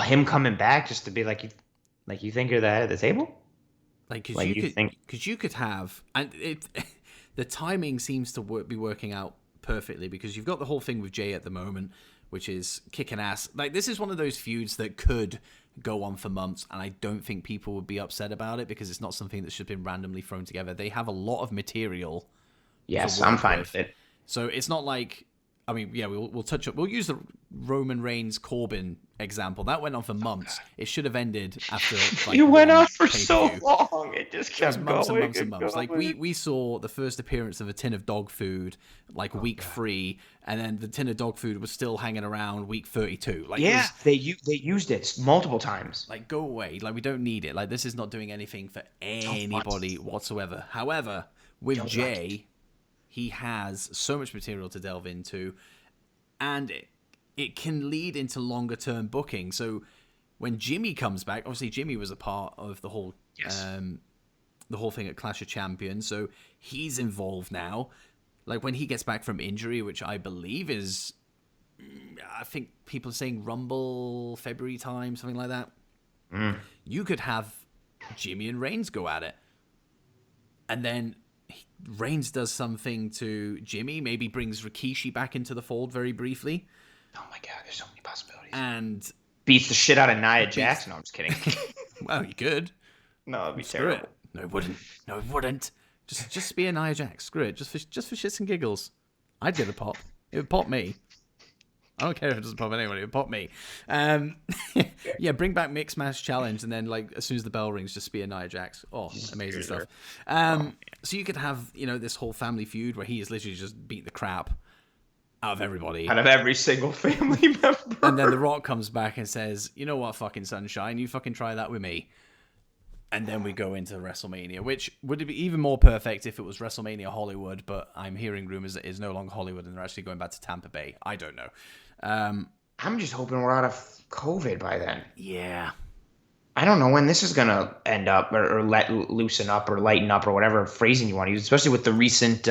Speaker 2: him coming back just to be like, you think you're the head of the table?
Speaker 1: Because you could have, and the timing seems to be working out perfectly because you've got the whole thing with Jay at the moment, which is kicking ass. Like, this is one of those feuds that could go on for months, and I don't think people would be upset about it because it's not something that's just been randomly thrown together. They have a lot of material.
Speaker 2: Yes, I'm fine with it.
Speaker 1: So it's not like, I mean, yeah, we'll touch up. We'll use the Roman Reigns Corbin example. That went on for months. It should have ended after.
Speaker 2: It went on for so long. It just kept
Speaker 1: months
Speaker 2: going
Speaker 1: and months and months. Like we saw the first appearance of a tin of dog food like week 3, and then the tin of dog food was still hanging around week 32. Like,
Speaker 2: yeah, they used it multiple times.
Speaker 1: Like, go away. Like, we don't need it. Like, this is not doing anything for anybody whatsoever. However, with Jay, he has so much material to delve into, and it can lead into longer term booking. So when Jimmy comes back, obviously Jimmy was a part of the whole thing at Clash of Champions, so he's involved now. Like, when he gets back from injury, which I believe is, I think people are saying Rumble, February time, something like that. You could have Jimmy and Reigns go at it, and then Reigns does something to Jimmy, maybe brings Rikishi back into the fold very briefly.
Speaker 2: Oh my God, there's so many possibilities.
Speaker 1: And
Speaker 2: beats the shit out of Nia Jax. No, I'm just kidding.
Speaker 1: Well, you could.
Speaker 2: No, it'd be terrible.
Speaker 1: It. No, it wouldn't. No, it wouldn't. Just be a Nia Jax. Screw it. Just for shits and giggles. I'd get a pop. It would pop me. I don't care if it doesn't pop anyone. It would pop me. Yeah, bring back Mixed Match Challenge, and then, like, as soon as the bell rings, just be a Nia Jax. Oh, amazing stuff. So you could have, this whole family feud where he is literally just beat the crap out of everybody.
Speaker 2: Out of every single family member.
Speaker 1: And then The Rock comes back and says, "You know what, fucking Sunshine, you fucking try that with me." And then we go into WrestleMania, which would be even more perfect if it was WrestleMania Hollywood, but I'm hearing rumors that it's no longer Hollywood and they're actually going back to Tampa Bay. I don't know.
Speaker 2: I'm just hoping we're out of COVID by then.
Speaker 1: Yeah.
Speaker 2: I don't know when this is going to end up or loosen up or lighten up or whatever phrasing you want to use, especially with the recent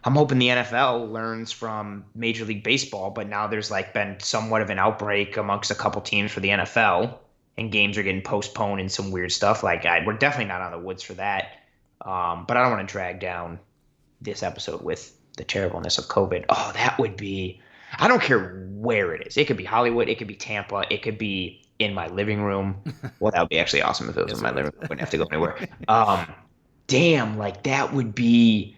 Speaker 2: I'm hoping the NFL learns from Major League Baseball, but now there's been somewhat of an outbreak amongst a couple teams for the NFL, and games are getting postponed and some weird stuff. We're definitely not out of the woods for that. But I don't want to drag down this episode with the terribleness of COVID. Oh, that would be, I don't care where it is. It could be Hollywood. It could be Tampa. It could be in my living room. Well, that would be actually awesome if it was in my living room. I wouldn't have to go anywhere. Damn, that would be,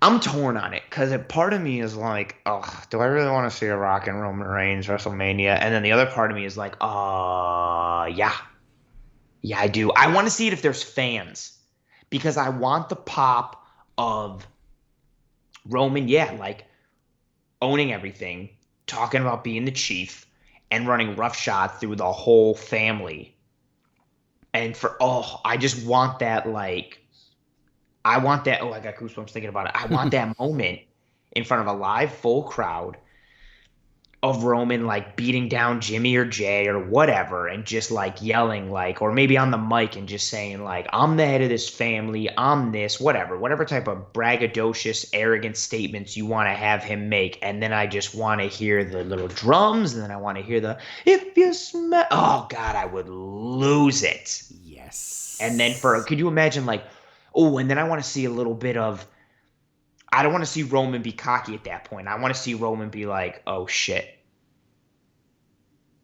Speaker 2: I'm torn on it because a part of me is like, oh, do I really want to see a Rock and Roman Reigns WrestleMania? And then the other part of me is like, yeah, I do. I want to see it if there's fans because I want the pop of Roman, owning everything, talking about being the chief, and running roughshod through the whole family. And I just want that, I want that. Oh, I got goosebumps thinking about it. I want that moment in front of a live full crowd of Roman beating down Jimmy or Jay or whatever and just yelling or maybe on the mic and just saying I'm the head of this family, I'm this, whatever type of braggadocious, arrogant statements you want to have him make. And then I just want to hear the little drums, and then I want to hear the if you smell. Oh God, I would lose it.
Speaker 1: Yes.
Speaker 2: And then could you imagine and then I want to see a little bit of, I don't want to see Roman be cocky at that point. I want to see Roman be like, oh, shit.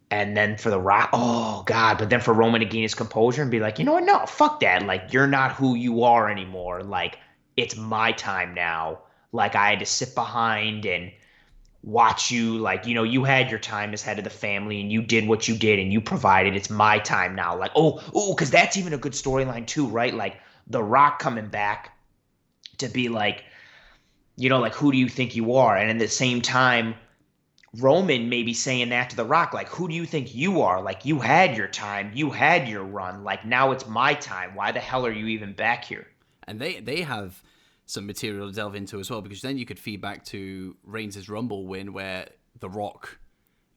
Speaker 2: And then for The Rock, oh, God. But then for Roman to gain his composure and be like, you know what? No, fuck that. You're not who you are anymore. It's my time now. I had to sit behind and watch you, like, you had your time as head of the family and you did what you did and you provided. It's my time now. Like, because that's even a good storyline too, right? Like The Rock coming back to be like, like, who do you think you are? And at the same time, Roman maybe saying that to The Rock, like, who do you think you are? Like, you had your time, you had your run. Like, now it's my time. Why the hell are you even back here?
Speaker 1: And they have some material to delve into as well, because then you could feed back to Reigns' Rumble win where The Rock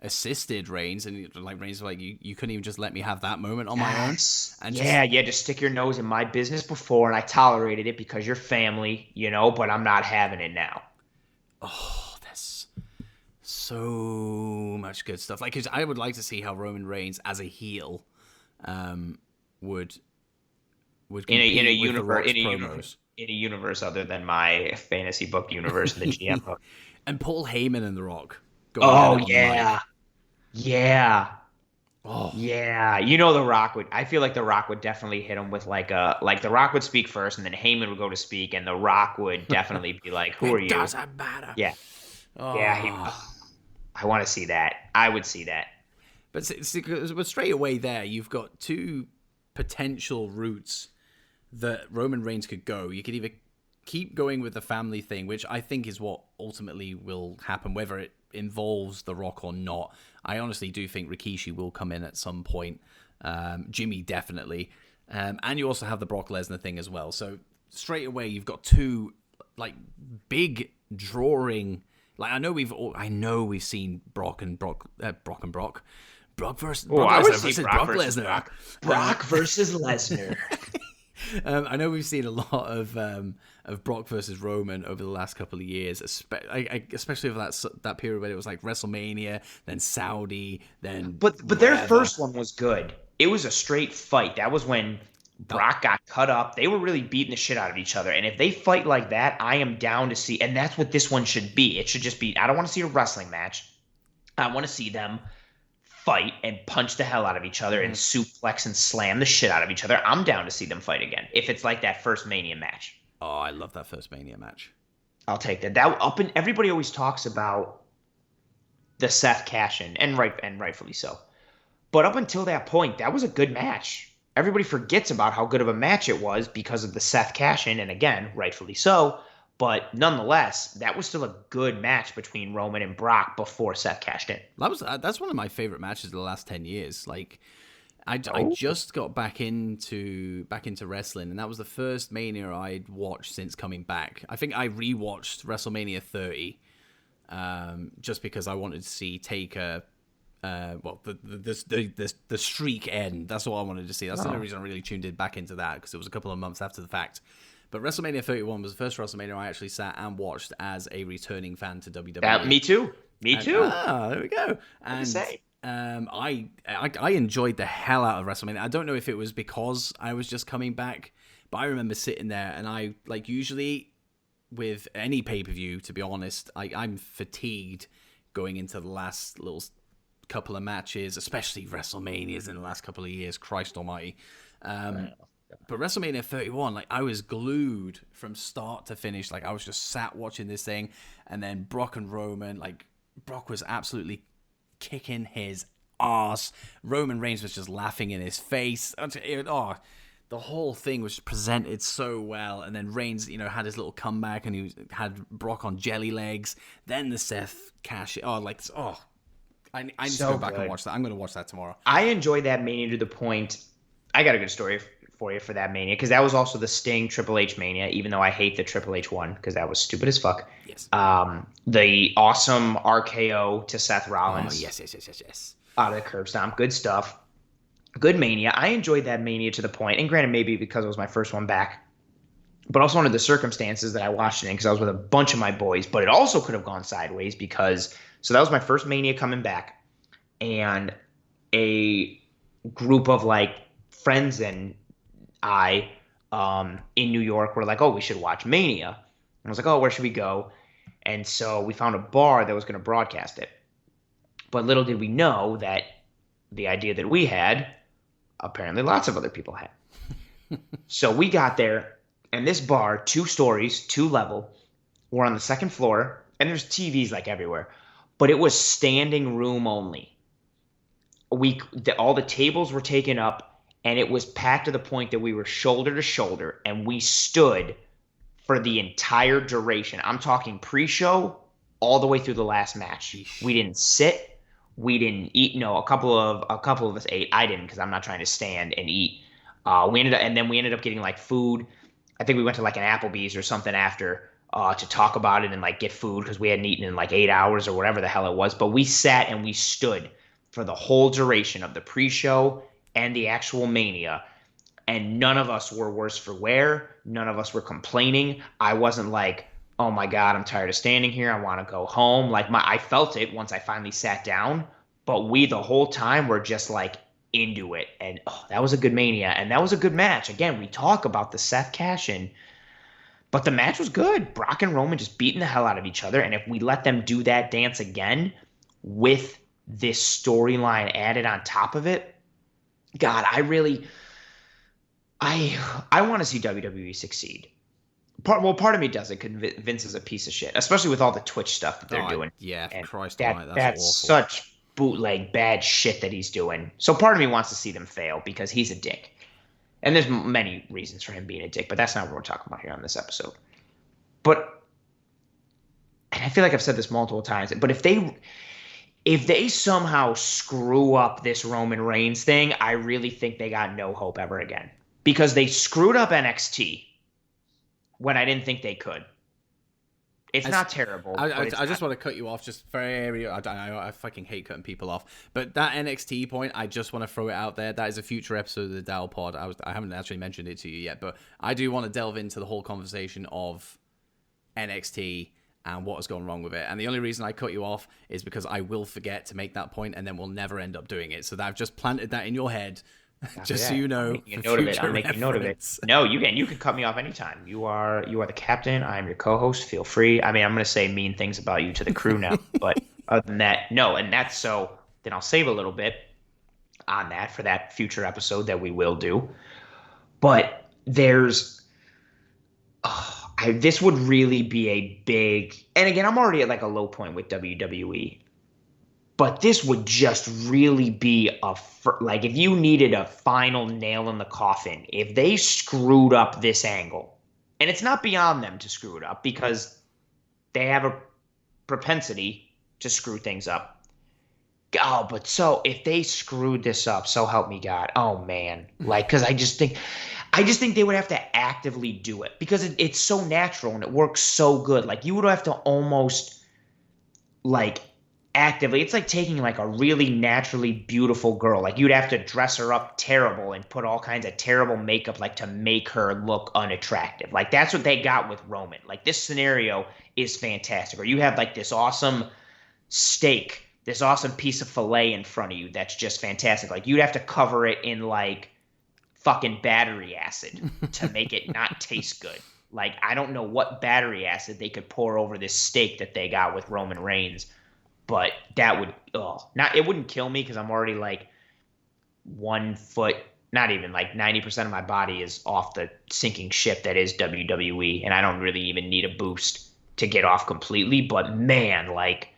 Speaker 1: assisted Reigns, and like Reigns was like, you couldn't even just let me have that moment on my own. And
Speaker 2: just stick your nose in my business before, and I tolerated it because you're family, but I'm not having it now.
Speaker 1: Oh, that's so much good stuff. Like, 'cause I would like to see how Roman Reigns as a heel would compete
Speaker 2: in a
Speaker 1: with The Rock's
Speaker 2: universe,
Speaker 1: promos.
Speaker 2: in a universe other than my fantasy book universe and the GM book.
Speaker 1: And Paul Heyman and The Rock going
Speaker 2: Oh
Speaker 1: at it on the mic.
Speaker 2: yeah.
Speaker 1: Oh
Speaker 2: Yeah, The Rock would. I feel like The Rock would definitely hit him with like The Rock would speak first, and then Heyman would go to speak, and The Rock would definitely be like, "Who are you?"
Speaker 1: it doesn't matter.
Speaker 2: Yeah,
Speaker 1: Oh.
Speaker 2: yeah. I want to see that. I would see that.
Speaker 1: But straight away there, you've got two potential routes that Roman Reigns could go. You could either keep going with the family thing, which I think is what ultimately will happen, whether it involves The Rock or not. I honestly do think Rikishi will come in at some point. Jimmy definitely. And you also have the Brock Lesnar thing as well. So straight away, you've got two like big drawing. Like I know we've seen Brock versus Brock Lesnar.
Speaker 2: Brock versus Lesnar.
Speaker 1: I know we've seen a lot of Brock versus Roman over the last couple of years, especially over that period where it was like WrestleMania, then Saudi, then.
Speaker 2: But their first one was good. It was a straight fight. That was when Brock got cut up. They were really beating the shit out of each other. And if they fight like that, I am down to see. And that's what this one should be. It should just be. I don't want to see a wrestling match. I want to see them fight and punch the hell out of each other and suplex and slam the shit out of each other. I'm down to see them fight again if it's like that first Mania match.
Speaker 1: Oh, I love that first Mania match.
Speaker 2: I'll take that. Everybody always talks about the Seth cash-in, and rightfully so. But up until that point, that was a good match. Everybody forgets about how good of a match it was because of the Seth cash-in, and again, rightfully so. But nonetheless, that was still a good match between Roman and Brock before Seth cashed in.
Speaker 1: That's one of my favorite matches of the last 10 years. Like, I just got back into wrestling, and that was the first Mania I'd watched since coming back. I think I rewatched WrestleMania 30, just because I wanted to see Taker. The streak end. That's what I wanted to see. That's the only reason I really tuned in back into that, because it was a couple of months after the fact. But WrestleMania 31 was the first WrestleMania I actually sat and watched as a returning fan to WWE.
Speaker 2: Me too.
Speaker 1: There we go. And I enjoyed the hell out of WrestleMania. I don't know if it was because I was just coming back, but I remember sitting there, and I, like, usually with any pay-per-view, to be honest, I'm fatigued going into the last little couple of matches, especially WrestleManias in the last couple of years. Christ almighty. But WrestleMania 31, like, I was glued from start to finish. Like, I was just sat watching this thing. And then Brock and Roman, like, Brock was absolutely kicking his ass. Roman Reigns was just laughing in his face. The whole thing was presented so well. And then Reigns, had his little comeback, and he had Brock on jelly legs. Then the Seth cash. I need to go back and watch that. I'm going to watch that tomorrow.
Speaker 2: I enjoyed that Mania to the point. I got a good story for you for that Mania, because that was also the Sting Triple H Mania, even though I hate the Triple H one because that was stupid as fuck.
Speaker 1: Yes.
Speaker 2: The awesome RKO to Seth Rollins.
Speaker 1: Oh, yes.
Speaker 2: Out of the curb stomp. Good stuff. Good Mania. I enjoyed that Mania to the point, and granted, maybe because it was my first one back, but also under the circumstances that I watched it in, because I was with a bunch of my boys. But it also could have gone sideways because, so that was my first Mania coming back, and a group of like friends and I in New York were like, oh, we should watch Mania. And I was like, oh, where should we go? And so we found a bar that was going to broadcast it. But little did we know that the idea that we had, apparently lots of other people had. So we got there, and this bar, 2 stories, 2 level, we're on the second floor, and there's TVs like everywhere. but it was standing room only. All the tables were taken up, and it was packed to the point that we were shoulder to shoulder, and we stood for the entire duration. I'm talking pre-show all the way through the last match.
Speaker 1: Yeesh.
Speaker 2: We didn't sit. We didn't eat. No, a couple of us ate. I didn't because I'm not trying to stand and eat. We ended up getting like food. I think we went to like an Applebee's or something after to talk about it and like get food because we hadn't eaten in like 8 hours or whatever the hell it was. But we sat and we stood for the whole duration of the pre-show and the actual Mania. And none of us were worse for wear. None of us were complaining. I wasn't like, oh my God, I'm tired of standing here. I want to go home. I felt it once I finally sat down, but we the whole time were just like into it. And that was a good Mania. And that was a good match. Again, we talk about the Seth cash-in, but the match was good. Brock and Roman just beating the hell out of each other. And if we let them do that dance again with this storyline added on top of it, God, I want to see WWE succeed. Part of me does it because Vince is a piece of shit, especially with all the Twitch stuff that they're doing.
Speaker 1: Yeah,
Speaker 2: and
Speaker 1: Christ,
Speaker 2: that's
Speaker 1: awful.
Speaker 2: Such bootleg bad shit that he's doing. So part of me wants to see them fail because he's a dick. And there's many reasons for him being a dick, but that's not what we're talking about here on this episode. But, and I feel like I've said this multiple times, but if they somehow screw up this Roman Reigns thing, I really think they got no hope ever again. Because they screwed up NXT when I didn't think they could. It's not terrible.
Speaker 1: I just want to cut you off just very... I fucking hate cutting people off. But that NXT point, I just want to throw it out there. That is a future episode of the DOWPOD. I haven't actually mentioned it to you yet, but I do want to delve into the whole conversation of NXT and what has gone wrong with it. And the only reason I cut you off is because I will forget to make that point and then we'll never end up doing it. So I've just planted that in your head. Just so you know,
Speaker 2: I'm making a note of it. No, you can cut me off anytime. You are the captain. I'm your co-host. Feel free. I mean, I'm going to say mean things about you to the crew now, but other than that, no. And that's so. Then I'll save a little bit on that for that future episode that we will do. But there's, this would really be a big. And again, I'm already at like a low point with WWE. But this would just really be like if you needed a final nail in the coffin, if they screwed up this angle, and it's not beyond them to screw it up because they have a propensity to screw things up. Oh, but so if they screwed this up, so help me God. Oh man. Like, cause I just think they would have to actively do it because it's so natural and it works so good. Like you would have to almost like actively, it's like taking like a really naturally beautiful girl, like you'd have to dress her up terrible and put all kinds of terrible makeup like to make her look unattractive. Like that's what they got with Roman. Like this scenario is fantastic. Or you have like this awesome steak, this awesome piece of filet in front of you that's just fantastic. Like you'd have to cover it in like fucking battery acid to make it not taste good. Like I don't know what battery acid they could pour over this steak that they got with Roman Reigns. But that would, it wouldn't kill me because I'm already like 1 foot, not even like 90% of my body is off the sinking ship that is WWE. And I don't really even need a boost to get off completely. But man, like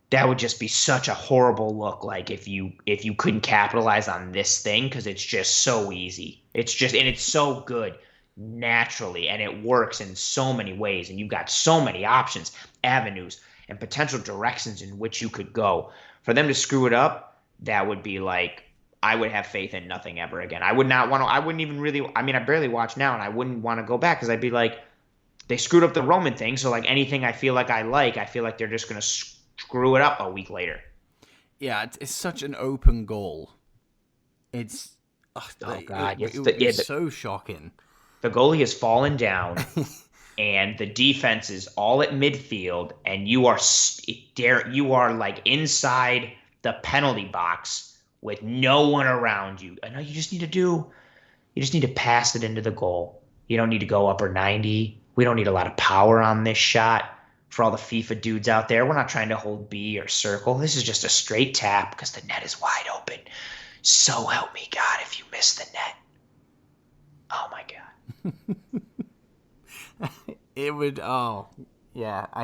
Speaker 2: that would just be such a horrible look. Like if you couldn't capitalize on this thing because it's just so easy. And it's so good naturally and it works in so many ways. And you've got so many options, avenues, and potential directions in which you could go. For them to screw it up, that would be like, I would have faith in nothing ever again. I wouldn't even really, I mean, I barely watch now and I wouldn't want to go back because I'd be like, they screwed up the Roman thing. So like anything I feel like I feel like they're just going to screw it up a week later.
Speaker 1: Yeah, it's such an open goal. It's,
Speaker 2: God,
Speaker 1: it's so shocking.
Speaker 2: The goalie has fallen down. And the defense is all at midfield, and you are like inside the penalty box with no one around you. And all you just need to pass it into the goal. You don't need to go upper 90. We don't need a lot of power on this shot. For all the FIFA dudes out there, we're not trying to hold B or circle. This is just a straight tap because the net is wide open. So help me God if you miss the net. Oh my God.
Speaker 1: It would, I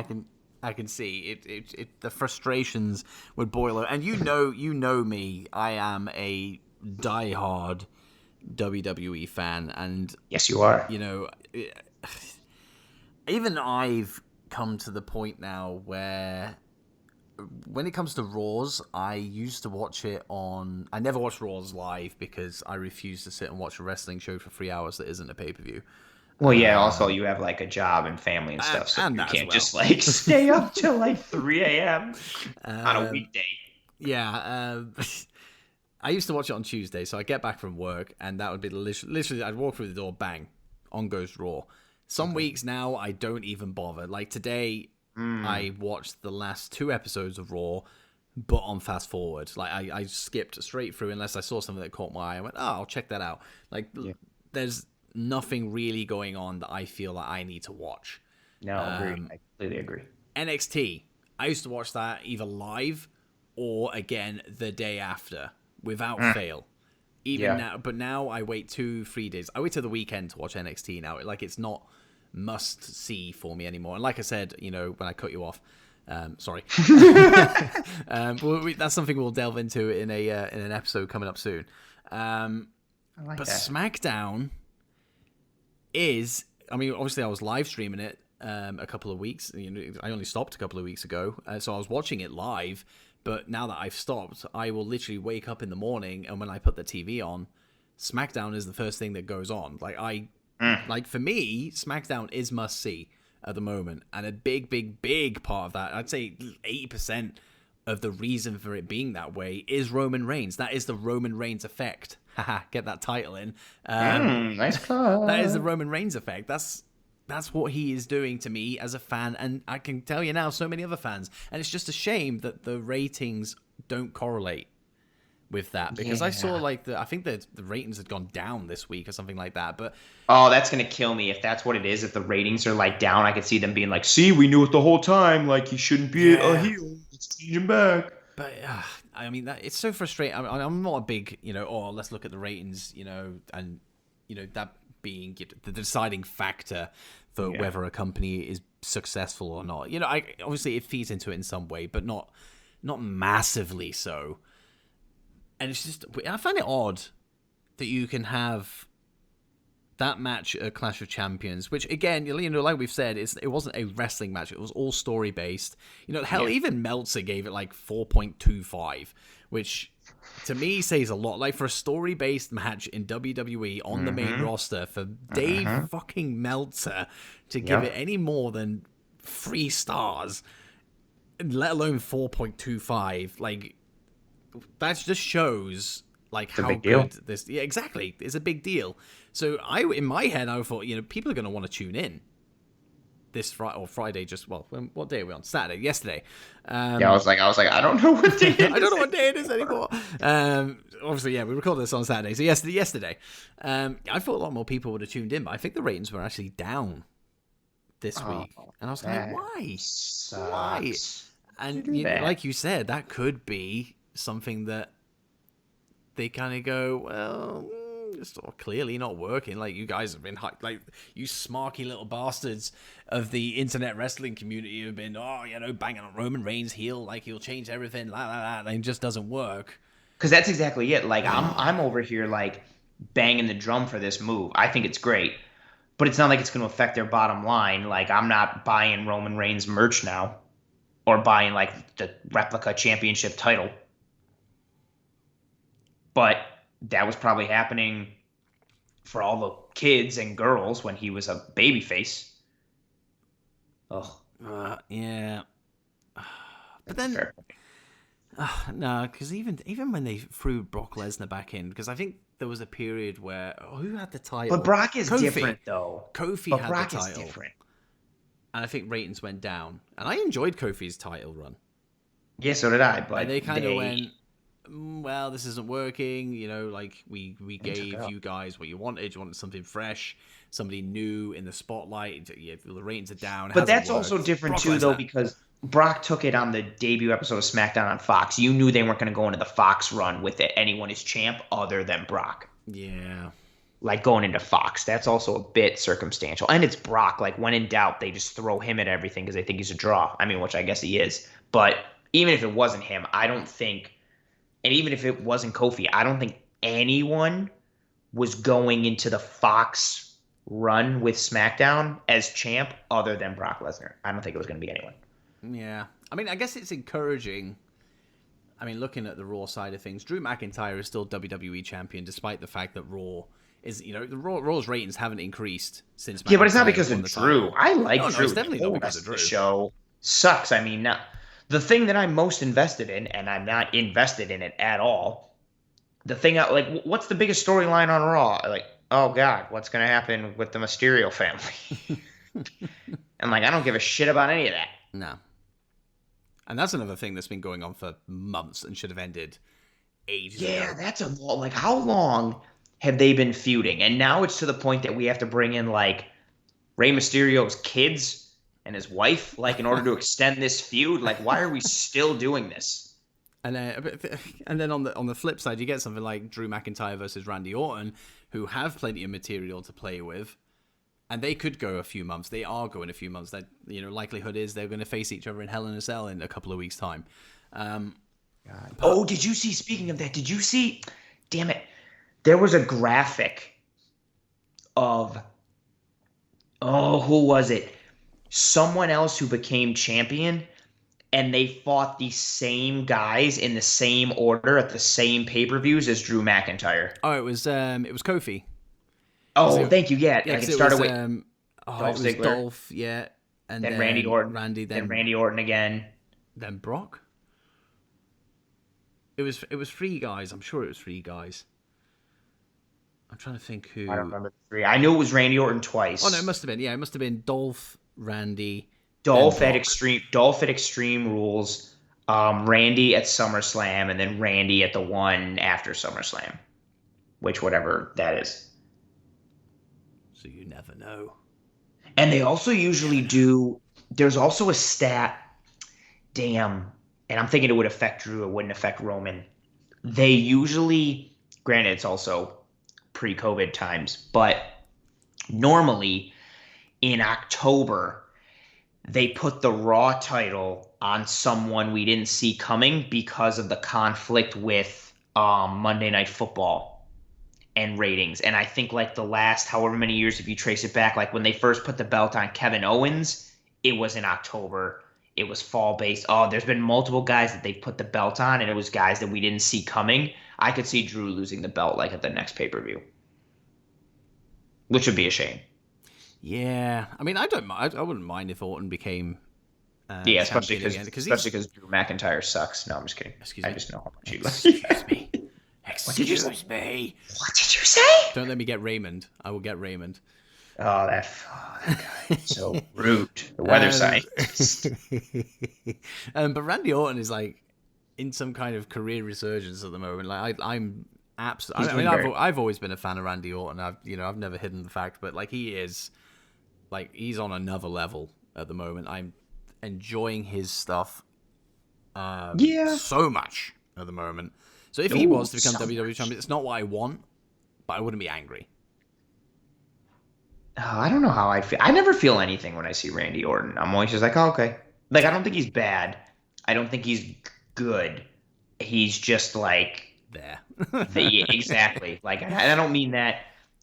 Speaker 1: can I can see it. The frustrations would boil over, and you know me. I am a diehard WWE fan, and
Speaker 2: yes, you are.
Speaker 1: You know, even I've come to the point now where, when it comes to Raws, I used to watch it on. I never watch Raws live because I refuse to sit and watch a wrestling show for 3 hours that isn't a pay-per-view.
Speaker 2: Well, yeah. Also, you have like a job and family and stuff, so
Speaker 1: and
Speaker 2: you can't
Speaker 1: well.
Speaker 2: just like stay up till like 3 a.m. On a weekday.
Speaker 1: Yeah. I used to watch it on Tuesday, so I get back from work, and that would be literally I'd walk through the door, bang, on goes Raw. Some weeks now, I don't even bother. Like today, I watched the last 2 episodes of Raw, but on fast forward. Like I skipped straight through unless I saw something that caught my eye. I went, I'll check that out. Like there's nothing really going on that I feel that I need to watch.
Speaker 2: No, agree. I completely agree.
Speaker 1: NXT, I used to watch that either live or again the day after without fail. Even now, but now I wait 2-3 days. I wait till the weekend to watch NXT now. Like it's not must see for me anymore. And like I said, you know, when I cut you off, sorry. That's something we'll delve into in an episode coming up soon. But that. SmackDown is, I mean, obviously I was live streaming it a couple of weeks. You know, I only stopped a couple of weeks ago, so I was watching it live. But now that I've stopped, I will literally wake up in the morning, and when I put the TV on, SmackDown is the first thing that goes on. Like for me, SmackDown is must see at the moment, and a big part of that, I'd say 80% of the reason for it being that way is Roman Reigns. That is the Roman Reigns effect. Haha, get that title in.
Speaker 2: Nice call.
Speaker 1: That is the Roman Reigns effect. That's what he is doing to me as a fan, and I can tell you now, so many other fans. And it's just a shame that the ratings don't correlate with that, because I saw like I think the ratings had gone down this week or something like that. But
Speaker 2: that's gonna kill me if that's what it is. If the ratings are like down, I could see them being like, "See, we knew it the whole time. Like he shouldn't be a heel. Let's change him back."
Speaker 1: But I mean, it's so frustrating. I'm not a big, you know, let's look at the ratings, you know, and you know that being the deciding factor for whether a company is successful or not. You know, obviously it feeds into it in some way, but not massively so. And it's just, I find it odd that you can have that match at Clash of Champions, which again, you know, like we've said, it wasn't a wrestling match. It was all story based. You know, hell, even Meltzer gave it like 4.25, which to me says a lot. Like for a story based match in WWE on the main roster, for Dave fucking Meltzer to give it any more than 3 stars, let alone 4.25, like that just shows like how good this. Yeah, exactly. It's a big deal. So in my head, I thought, you know, people are going to want to tune in this Friday. What day are we on? Saturday. Yesterday.
Speaker 2: I was like, I don't know what day.
Speaker 1: I don't know what day it is anymore. Obviously, we recorded this on Saturday. So yesterday. I thought a lot more people would have tuned in, but I think the ratings were actually down this week, and I was like, why? Why? And like you said, that could be something that they kind of go, well, it's clearly not working. Like, you guys have been like, you smarky little bastards of the internet wrestling community have been, banging on Roman Reigns heel, like he'll change everything, and it just doesn't work.
Speaker 2: Because that's exactly it. Like, I'm over here like banging the drum for this move. I think it's great, but it's not like it's going to affect their bottom line. Like, I'm not buying Roman Reigns merch now, or buying like the replica championship title. But that was probably happening for all the kids and girls when he was a babyface.
Speaker 1: Yeah. But then, no, because even when they threw Brock Lesnar back in, because I think there was a period where who had the title?
Speaker 2: But Brock is different, though.
Speaker 1: Kofi had the title. Is different. And I think ratings went down. And I enjoyed Kofi's title run.
Speaker 2: Yeah, so did I. But
Speaker 1: and they kind of went, well, this isn't working. You know, like we gave you guys what you wanted. You wanted something fresh, somebody new in the spotlight. Yeah, the ratings are down.
Speaker 2: But that's also different too, though, because Brock took it on the debut episode of SmackDown on Fox. You knew they weren't going to go into the Fox run with it. Anyone is champ other than Brock.
Speaker 1: Yeah.
Speaker 2: like going into Fox. That's also a bit circumstantial. And it's Brock. Like when in doubt, they just throw him at everything because they think he's a draw. I mean, which I guess he is. But even if it wasn't him, I don't think, and even if it wasn't Kofi, I don't think anyone was going into the Fox run with SmackDown as champ other than Brock Lesnar. I don't think it was going to be anyone.
Speaker 1: Yeah. I mean, I guess it's encouraging. I mean, looking at the Raw side of things, Drew McIntyre is still WWE champion, despite the fact that Raw is, the Raw's ratings haven't increased since.
Speaker 2: Yeah, but it's not because of Drew.
Speaker 1: Title.
Speaker 2: I like Drew.
Speaker 1: It's definitely not because of Drew.
Speaker 2: The show sucks. I mean, the thing that I'm most invested in, and I'm not invested in it at all. The thing, like, what's the biggest storyline on Raw? Like, oh God, what's gonna happen with the Mysterio family? And like, I don't give a shit about any of that.
Speaker 1: No. And that's another thing that's been going on for months and should have ended ages ago.
Speaker 2: Yeah, that's a lot. Like, how long have they been feuding? And now it's to the point that we have to bring in, like, Rey Mysterio's kids and his wife, like, in order to extend this feud. Like, why are we still doing this?
Speaker 1: And then on the flip side, you get something like Drew McIntyre versus Randy Orton, who have plenty of material to play with. And they could go a few months. They are going a few months. That likelihood is they're going to face each other in Hell in a Cell in a couple of weeks' time.
Speaker 2: Did you see? Speaking of that, did you see? Damn it! There was a graphic of who was it? Someone else who became champion, and they fought the same guys in the same order at the same pay-per-views as Drew McIntyre.
Speaker 1: Oh, it was Kofi.
Speaker 2: Oh, thank you. Yeah,
Speaker 1: yeah,
Speaker 2: like it started with
Speaker 1: Dolph Ziggler. Dolph, yeah, and
Speaker 2: then Randy Orton,
Speaker 1: then
Speaker 2: Randy Orton again,
Speaker 1: then Brock. It was 3 guys. I'm sure it was 3 guys. I'm trying to think who.
Speaker 2: I don't remember the 3. I knew it was Randy Orton twice.
Speaker 1: Oh no, it must have been. Yeah, it must have been Dolph, Randy,
Speaker 2: Dolph at Extreme Rules, Randy at SummerSlam, and then Randy at the one after SummerSlam, which whatever that is.
Speaker 1: So you never know.
Speaker 2: And they also usually do. There's also a stat. Damn. And I'm thinking it would affect Drew. It wouldn't affect Roman. They usually, granted, it's also pre-COVID times, but normally in October, they put the Raw title on someone we didn't see coming because of the conflict with Monday Night Football and ratings. And I think like the last however many years, if you trace it back, like when they first put the belt on Kevin Owens, it was in October. It was fall based. Oh, there's been multiple guys that they've put the belt on, and it was guys that we didn't see coming. I could see Drew losing the belt like at the next pay-per-view, which would be a shame.
Speaker 1: Yeah, I mean, I wouldn't mind if Orton became.
Speaker 2: Especially because Drew McIntyre sucks. No, I'm just kidding. I just know how much you love.
Speaker 1: Excuse me.
Speaker 2: What did you say? What did you say?
Speaker 1: Don't let me get Raymond. I will get Raymond.
Speaker 2: Oh, that guy. So rude. The weather sign.
Speaker 1: But Randy Orton is like in some kind of career resurgence at the moment. Like I'm absolutely. I mean, I've always been a fan of Randy Orton. I've never hidden the fact, but like he is, like he's on another level at the moment. I'm enjoying his stuff. So much at the moment. So if he was to become WWE champion, it's not what I want, but I wouldn't be angry.
Speaker 2: I don't know how I feel. I never feel anything when I see Randy Orton. I'm always just like, oh, okay. Like, I don't think he's bad. I don't think he's good. He's just like...
Speaker 1: there.
Speaker 2: Exactly. Like, I don't mean that...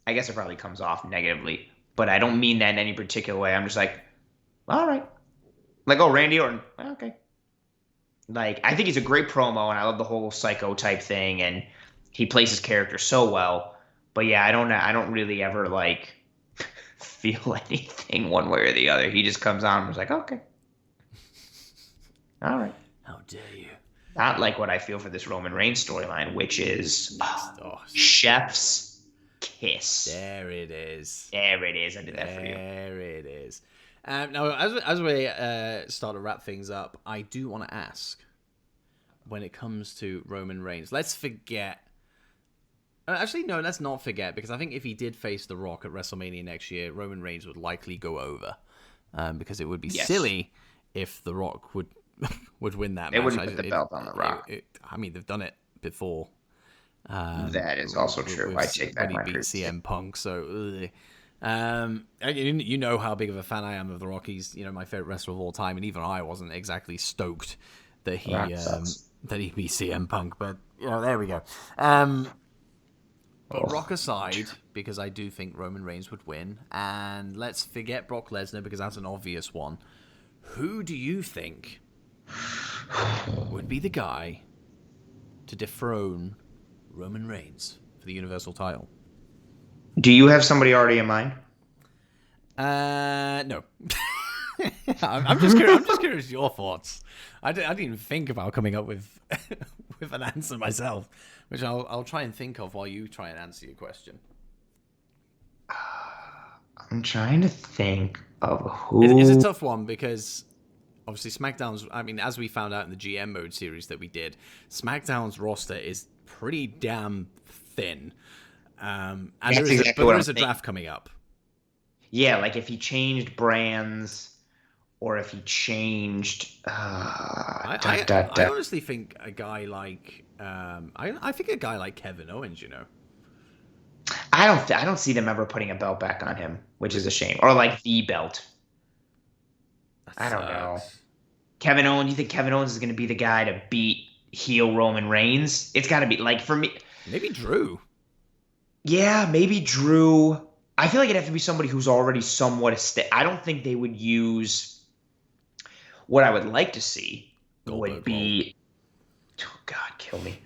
Speaker 2: I guess it probably comes off negatively, but I don't mean that in any particular way. I'm just like, all right. Like, oh, Randy Orton. Okay. Like, I think he's a great promo, and I love the whole psycho type thing, and he plays his character so well. But yeah, I don't really ever like feel anything one way or the other. He just comes on and was like, okay, all right.
Speaker 1: How dare you?
Speaker 2: Not like what I feel for this Roman Reigns storyline, which is chef's kiss.
Speaker 1: There it is.
Speaker 2: There it is. I did that for you.
Speaker 1: There it is. Now, as we start to wrap things up, I do want to ask, when it comes to Roman Reigns, let's forget... Actually, no, let's not forget, because I think if he did face The Rock at WrestleMania next year, Roman Reigns would likely go over, because it would be silly if The Rock would win that match.
Speaker 2: They wouldn't put the belt on The Rock.
Speaker 1: I mean, they've done it before.
Speaker 2: That is also true. I take
Speaker 1: when
Speaker 2: back
Speaker 1: he
Speaker 2: my
Speaker 1: beat
Speaker 2: words.
Speaker 1: CM Punk. So, you know how big of a fan I am of The Rock. He's my favorite wrestler of all time, and even I wasn't exactly stoked that he
Speaker 2: Rock sucks.
Speaker 1: beat CM Punk. But there we go. But Rock aside, because I do think Roman Reigns would win, and let's forget Brock Lesnar because that's an obvious one. Who do you think would be the guy to dethrone Roman Reigns for the Universal title?
Speaker 2: Do you have somebody already in mind?
Speaker 1: No. I'm just curious. I'm just curious your thoughts. I didn't even think about coming up with with an answer myself, which I'll try and think of while you try and answer your question.
Speaker 2: I'm trying to think of who.
Speaker 1: It's a tough one because obviously SmackDown's. I mean, as we found out in the GM mode series that we did, SmackDown's roster is pretty damn thin. And there is a draft coming up.
Speaker 2: Yeah, like if he changed brands, or if he changed.
Speaker 1: I honestly think a guy like I think a guy like Kevin Owens,
Speaker 2: I don't see them ever putting a belt back on him, which is a shame. Or like the belt. I don't know. Kevin Owens, you think Kevin Owens is going to be the guy to beat heel Roman Reigns? It's got to be, like, for me.
Speaker 1: Maybe Drew.
Speaker 2: Yeah, maybe Drew. I feel like it'd have to be somebody who's already somewhat I don't think they would use. What I would like to see would be. Oh God, kill me.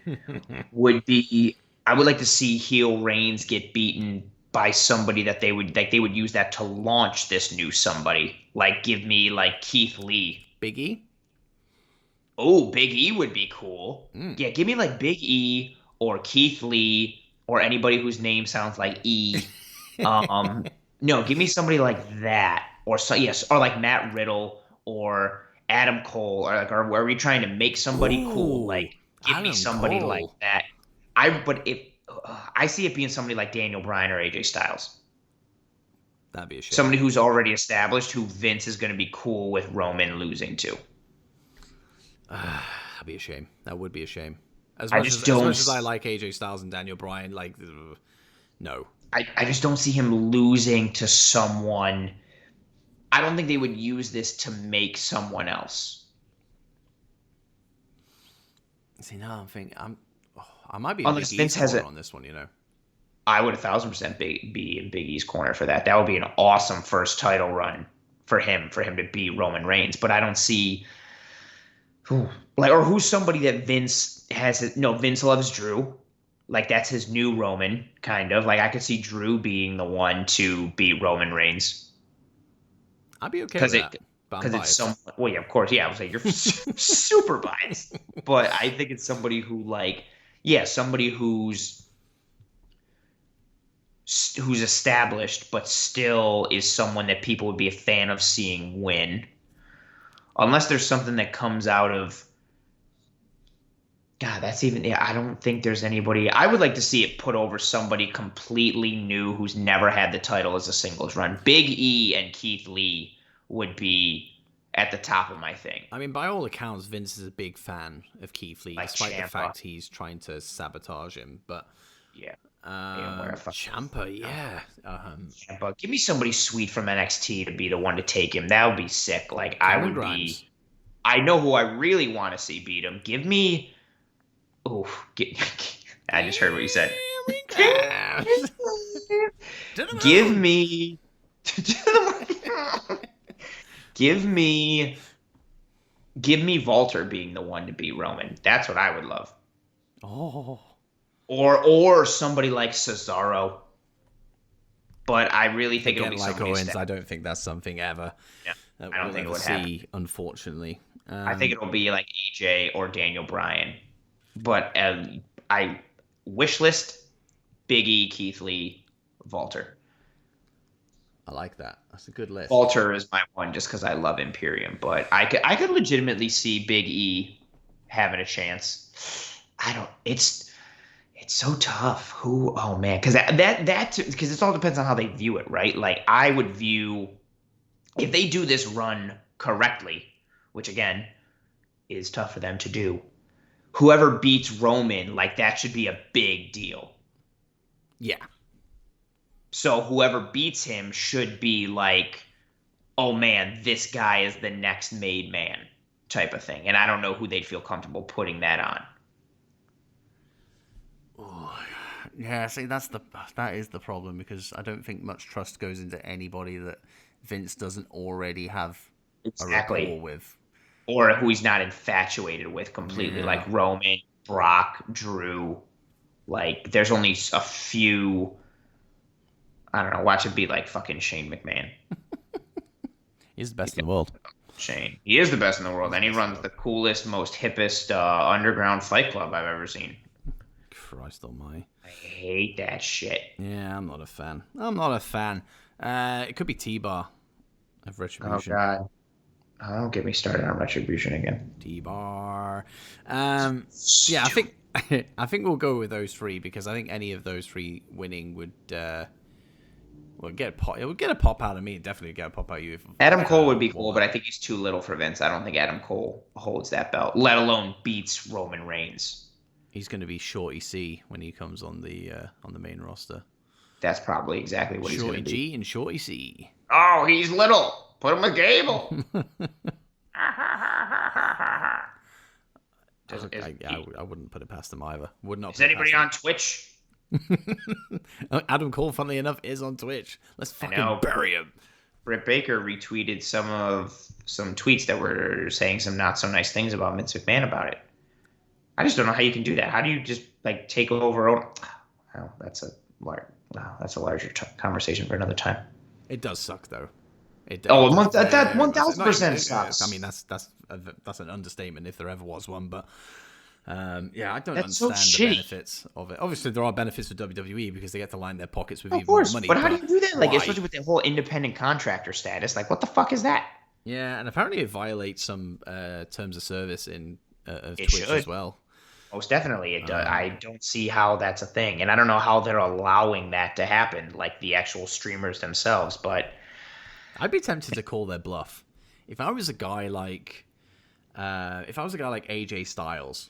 Speaker 2: I would like to see heel Reigns get beaten by somebody that they would use that to launch this new somebody. Like, give me like Keith Lee.
Speaker 1: Big E?
Speaker 2: Oh, Big E would be cool. Yeah, give me like Big E or Keith Lee or anybody whose name sounds like E. No, give me somebody like that, or like Matt Riddle or Adam Cole, or are we trying to make somebody cool? Like, give me somebody Cole. Like that. I see it being somebody like Daniel Bryan or AJ Styles.
Speaker 1: That'd be a shame.
Speaker 2: Somebody who's already established, who Vince is going to be cool with Roman losing to.
Speaker 1: That'd be a shame. That would be a shame. As much as I like AJ Styles and Daniel Bryan, like, no.
Speaker 2: I just don't see him losing to someone. I don't think they would use this to make someone else.
Speaker 1: See, now I'm thinking I might be
Speaker 2: unless Vince has it
Speaker 1: on this one,
Speaker 2: I would 1,000% be in Big E's corner for that. That would be an awesome first title run for him to beat Roman Reigns. But I don't see who's somebody that Vince has. No, Vince loves Drew. Like, that's his new Roman, kind of. Like, I could see Drew being the one to beat Roman Reigns.
Speaker 1: I'd be okay with that.
Speaker 2: Because it's well, yeah, of course, yeah. I was like, you're super biased, but I think it's somebody who, like, somebody who's established, but still is someone that people would be a fan of seeing win. Unless there's something that comes out of. God, that's even. Yeah, I don't think there's anybody. I would like to see it put over somebody completely new who's never had the title as a singles run. Big E and Keith Lee would be at the top of my thing.
Speaker 1: I mean, by all accounts, Vince is a big fan of Keith Lee, despite the fact he's trying to sabotage him. But
Speaker 2: yeah,
Speaker 1: Ciampa, yeah.
Speaker 2: Ciampa, give me somebody sweet from NXT to be the one to take him. That would be sick. Like, Cameron Grimes. I know who I really want to see beat him. Give me. Oh, I just heard what you said. Give me Walter being the one to beat Roman. That's what I would love.
Speaker 1: Oh.
Speaker 2: Or somebody like Cesaro. But I really think it'll be like
Speaker 1: Owens. I don't think that's something ever.
Speaker 2: Yeah, I don't think it would happen.
Speaker 1: Unfortunately,
Speaker 2: I think it'll be like AJ or Daniel Bryan. But I wish list Big E, Keith Lee, Walter.
Speaker 1: I like that. That's a good list.
Speaker 2: Walter is my one just because I love Imperium, but I could legitimately see Big E having a chance. It's so tough. Who? Oh man, because because it all depends on how they view it, right? Like, I would view, if they do this run correctly, which again is tough for them to do. whoever beats Roman, like that should be a big deal.
Speaker 1: Yeah.
Speaker 2: So whoever beats him should be like, oh man, this guy is the next made man type of thing. And I don't know who they'd feel comfortable putting that on.
Speaker 1: Oh, yeah, see, that is the problem, because I don't think much trust goes into anybody that Vince doesn't already have a rapport with.
Speaker 2: Or who he's not infatuated with completely, like Roman, Brock, Drew. Like, there's only a few. I don't know. Watch it be like fucking Shane McMahon.
Speaker 1: He's the best in the world.
Speaker 2: Shane. He is the best in the world, and he runs the coolest, most hippest underground fight club I've ever seen.
Speaker 1: Christ almighty.
Speaker 2: I hate that shit.
Speaker 1: Yeah, I'm not a fan. It could be T-Bar of Retribution.
Speaker 2: Oh, God. Oh, don't get me started on Retribution again.
Speaker 1: T-Bar. Yeah, I think we'll go with those three, because I think any of those three winning would get a pop. It would get a pop out of me. Definitely get a pop out of you.
Speaker 2: Adam Cole would be cool, but I think he's too little for Vince. I don't think Adam Cole holds that belt, let alone beats Roman Reigns.
Speaker 1: He's going to be Shorty C when he comes on the main roster.
Speaker 2: That's probably exactly what he's going to be.
Speaker 1: Shorty G and Shorty C.
Speaker 2: Oh, he's little. Put him with Gable.
Speaker 1: I wouldn't put it past him either. Would not.
Speaker 2: Is anybody on Twitch?
Speaker 1: Adam Cole, funnily enough, is on Twitch. Let's fucking bury him.
Speaker 2: Britt Baker retweeted some tweets that were saying some not so nice things about Vince McMahon about it. I just don't know how you can do that. How do you just like take over? Well, that's a larger conversation for another time.
Speaker 1: It does suck though. That
Speaker 2: 1000% sucks.
Speaker 1: I mean, that's an understatement if there ever was one. But yeah, I don't understand the benefits of it. Obviously, there are benefits for WWE because they get to line their pockets with even more money.
Speaker 2: But how do you do that? Like, especially with the whole independent contractor status. Like, what the fuck is that?
Speaker 1: Yeah, and apparently it violates some terms of service of Twitch as well.
Speaker 2: Most definitely it does. I don't see how that's a thing. And I don't know how they're allowing that to happen, like the actual streamers themselves. But
Speaker 1: I'd be tempted to call their bluff. If I was a guy like AJ Styles,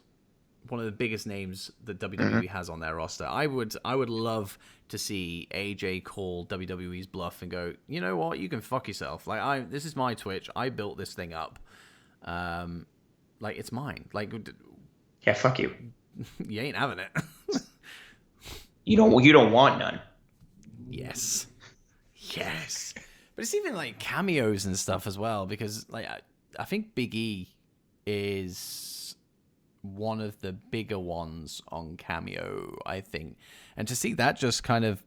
Speaker 1: one of the biggest names that WWE has on their roster, I would love to see AJ call WWE's bluff and go, you know what, you can fuck yourself. Like, this is my Twitch. I built this thing up. Like, it's mine. Like,
Speaker 2: yeah, fuck you.
Speaker 1: You ain't having it.
Speaker 2: You don't want none.
Speaker 1: Yes. But it's even like cameos and stuff as well, because like I think Big E is one of the bigger ones on Cameo, I think. And to see that just kind of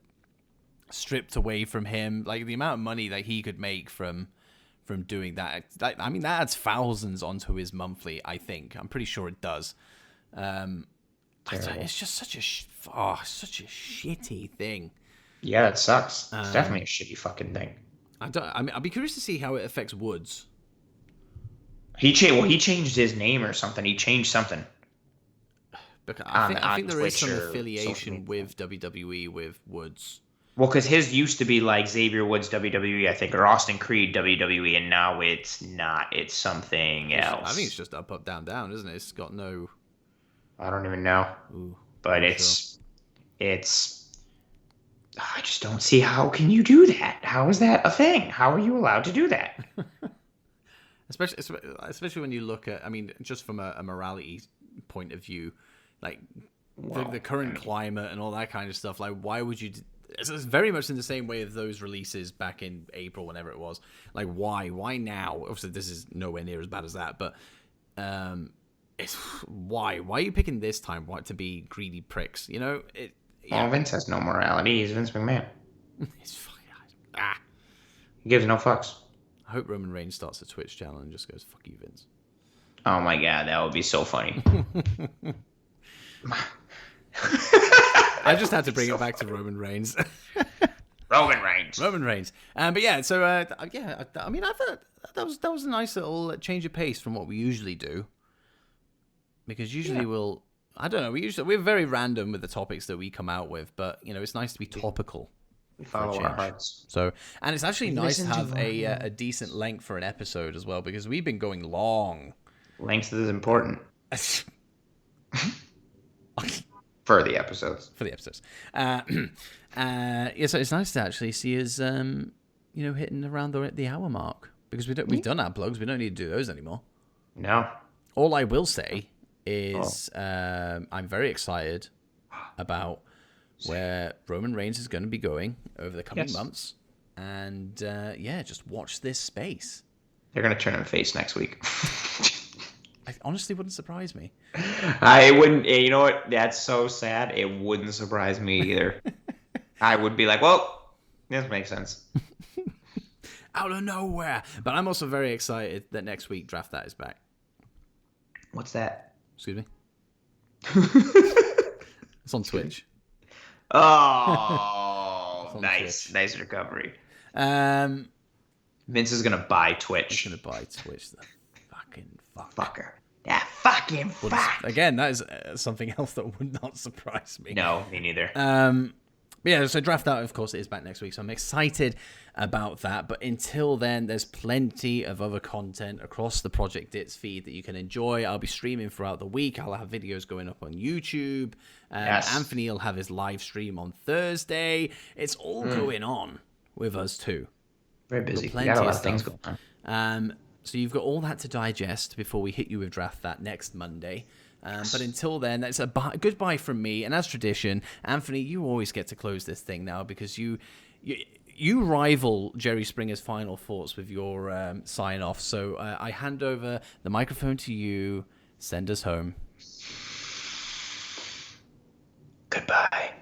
Speaker 1: stripped away from him, like the amount of money that he could make from doing that, I mean, that adds thousands onto his monthly, I think. I'm pretty sure it does. It's just such a shitty thing.
Speaker 2: Yeah, it sucks. It's definitely a shitty fucking thing.
Speaker 1: I'd be curious to see how it affects Woods.
Speaker 2: He changed his name or something. He changed something.
Speaker 1: Because I think there is some affiliation with WWE with Woods.
Speaker 2: Well, because his used to be like Xavier Woods WWE, I think, or Austin Creed WWE, and now it's not. It's something else.
Speaker 1: I think it's just up, down, down, isn't it? It's got no.
Speaker 2: I don't even know.
Speaker 1: Ooh,
Speaker 2: but it's. I just don't see how can you do that. How is that a thing? How are you allowed to do that?
Speaker 1: Especially when you look at, I mean, just from a morality point of view, like the current climate and all that kind of stuff. Like, why would you? It's very much in the same way of those releases back in April, whenever it was. Like, why? Why now? Obviously, this is nowhere near as bad as that, but it's why? Why are you picking this time? Why to be greedy pricks? You know it. Yeah.
Speaker 2: Well, Vince has no morality. He's Vince McMahon.
Speaker 1: He
Speaker 2: gives no fucks.
Speaker 1: I hope Roman Reigns starts a Twitch channel and just goes, "Fuck you, Vince."
Speaker 2: Oh my god, that would be so funny.
Speaker 1: I just had to bring it back to Roman Reigns.
Speaker 2: Roman Reigns.
Speaker 1: But yeah, so yeah, I mean, I thought that was a nice little change of pace from what we usually do. Because usually I don't know, we're very random with the topics that we come out with, but you know, it's nice to be topical.
Speaker 2: We follow our hearts.
Speaker 1: So, and it's actually nice to have a decent length for an episode as well, because we've been going long.
Speaker 2: Length is important. For the episodes.
Speaker 1: Yeah, so it's nice to actually see us, hitting around the hour mark, because we've done our plugs. We don't need to do those anymore.
Speaker 2: No.
Speaker 1: All I will say is I'm very excited about where Roman Reigns is going to be going over the coming months. And, just watch this space.
Speaker 2: They're going to turn him face next week.
Speaker 1: I honestly wouldn't surprise me.
Speaker 2: I wouldn't. You know what? That's so sad. It wouldn't surprise me either. I would be like, well, this makes sense.
Speaker 1: Out of nowhere. But I'm also very excited that next week Draft That is back.
Speaker 2: What's that?
Speaker 1: Excuse me? It's on Twitch.
Speaker 2: Oh, nice.
Speaker 1: Twitch.
Speaker 2: Nice recovery.
Speaker 1: Vince
Speaker 2: is going to buy Twitch.
Speaker 1: He's going to buy Twitch, the fucking
Speaker 2: fucker. Yeah, fucking fuck.
Speaker 1: Again, that is something else that would not surprise me.
Speaker 2: No, me neither.
Speaker 1: So Draft Out, of course, is back next week, so I'm excited about that. But until then, there's plenty of other content across the Project Dits feed that you can enjoy. I'll be streaming throughout the week. I'll have videos going up on YouTube. Anthony will have his live stream on Thursday. It's all going on with us too.
Speaker 2: Very busy. We got a lot of things going
Speaker 1: on. So you've got all that to digest before we hit you with Draft That next Monday. But until then, that's a goodbye from me. And as tradition, Anthony, you always get to close this thing now, because you rival Jerry Springer's final thoughts with your sign off. So I hand over the microphone to you. Send us home.
Speaker 2: Goodbye.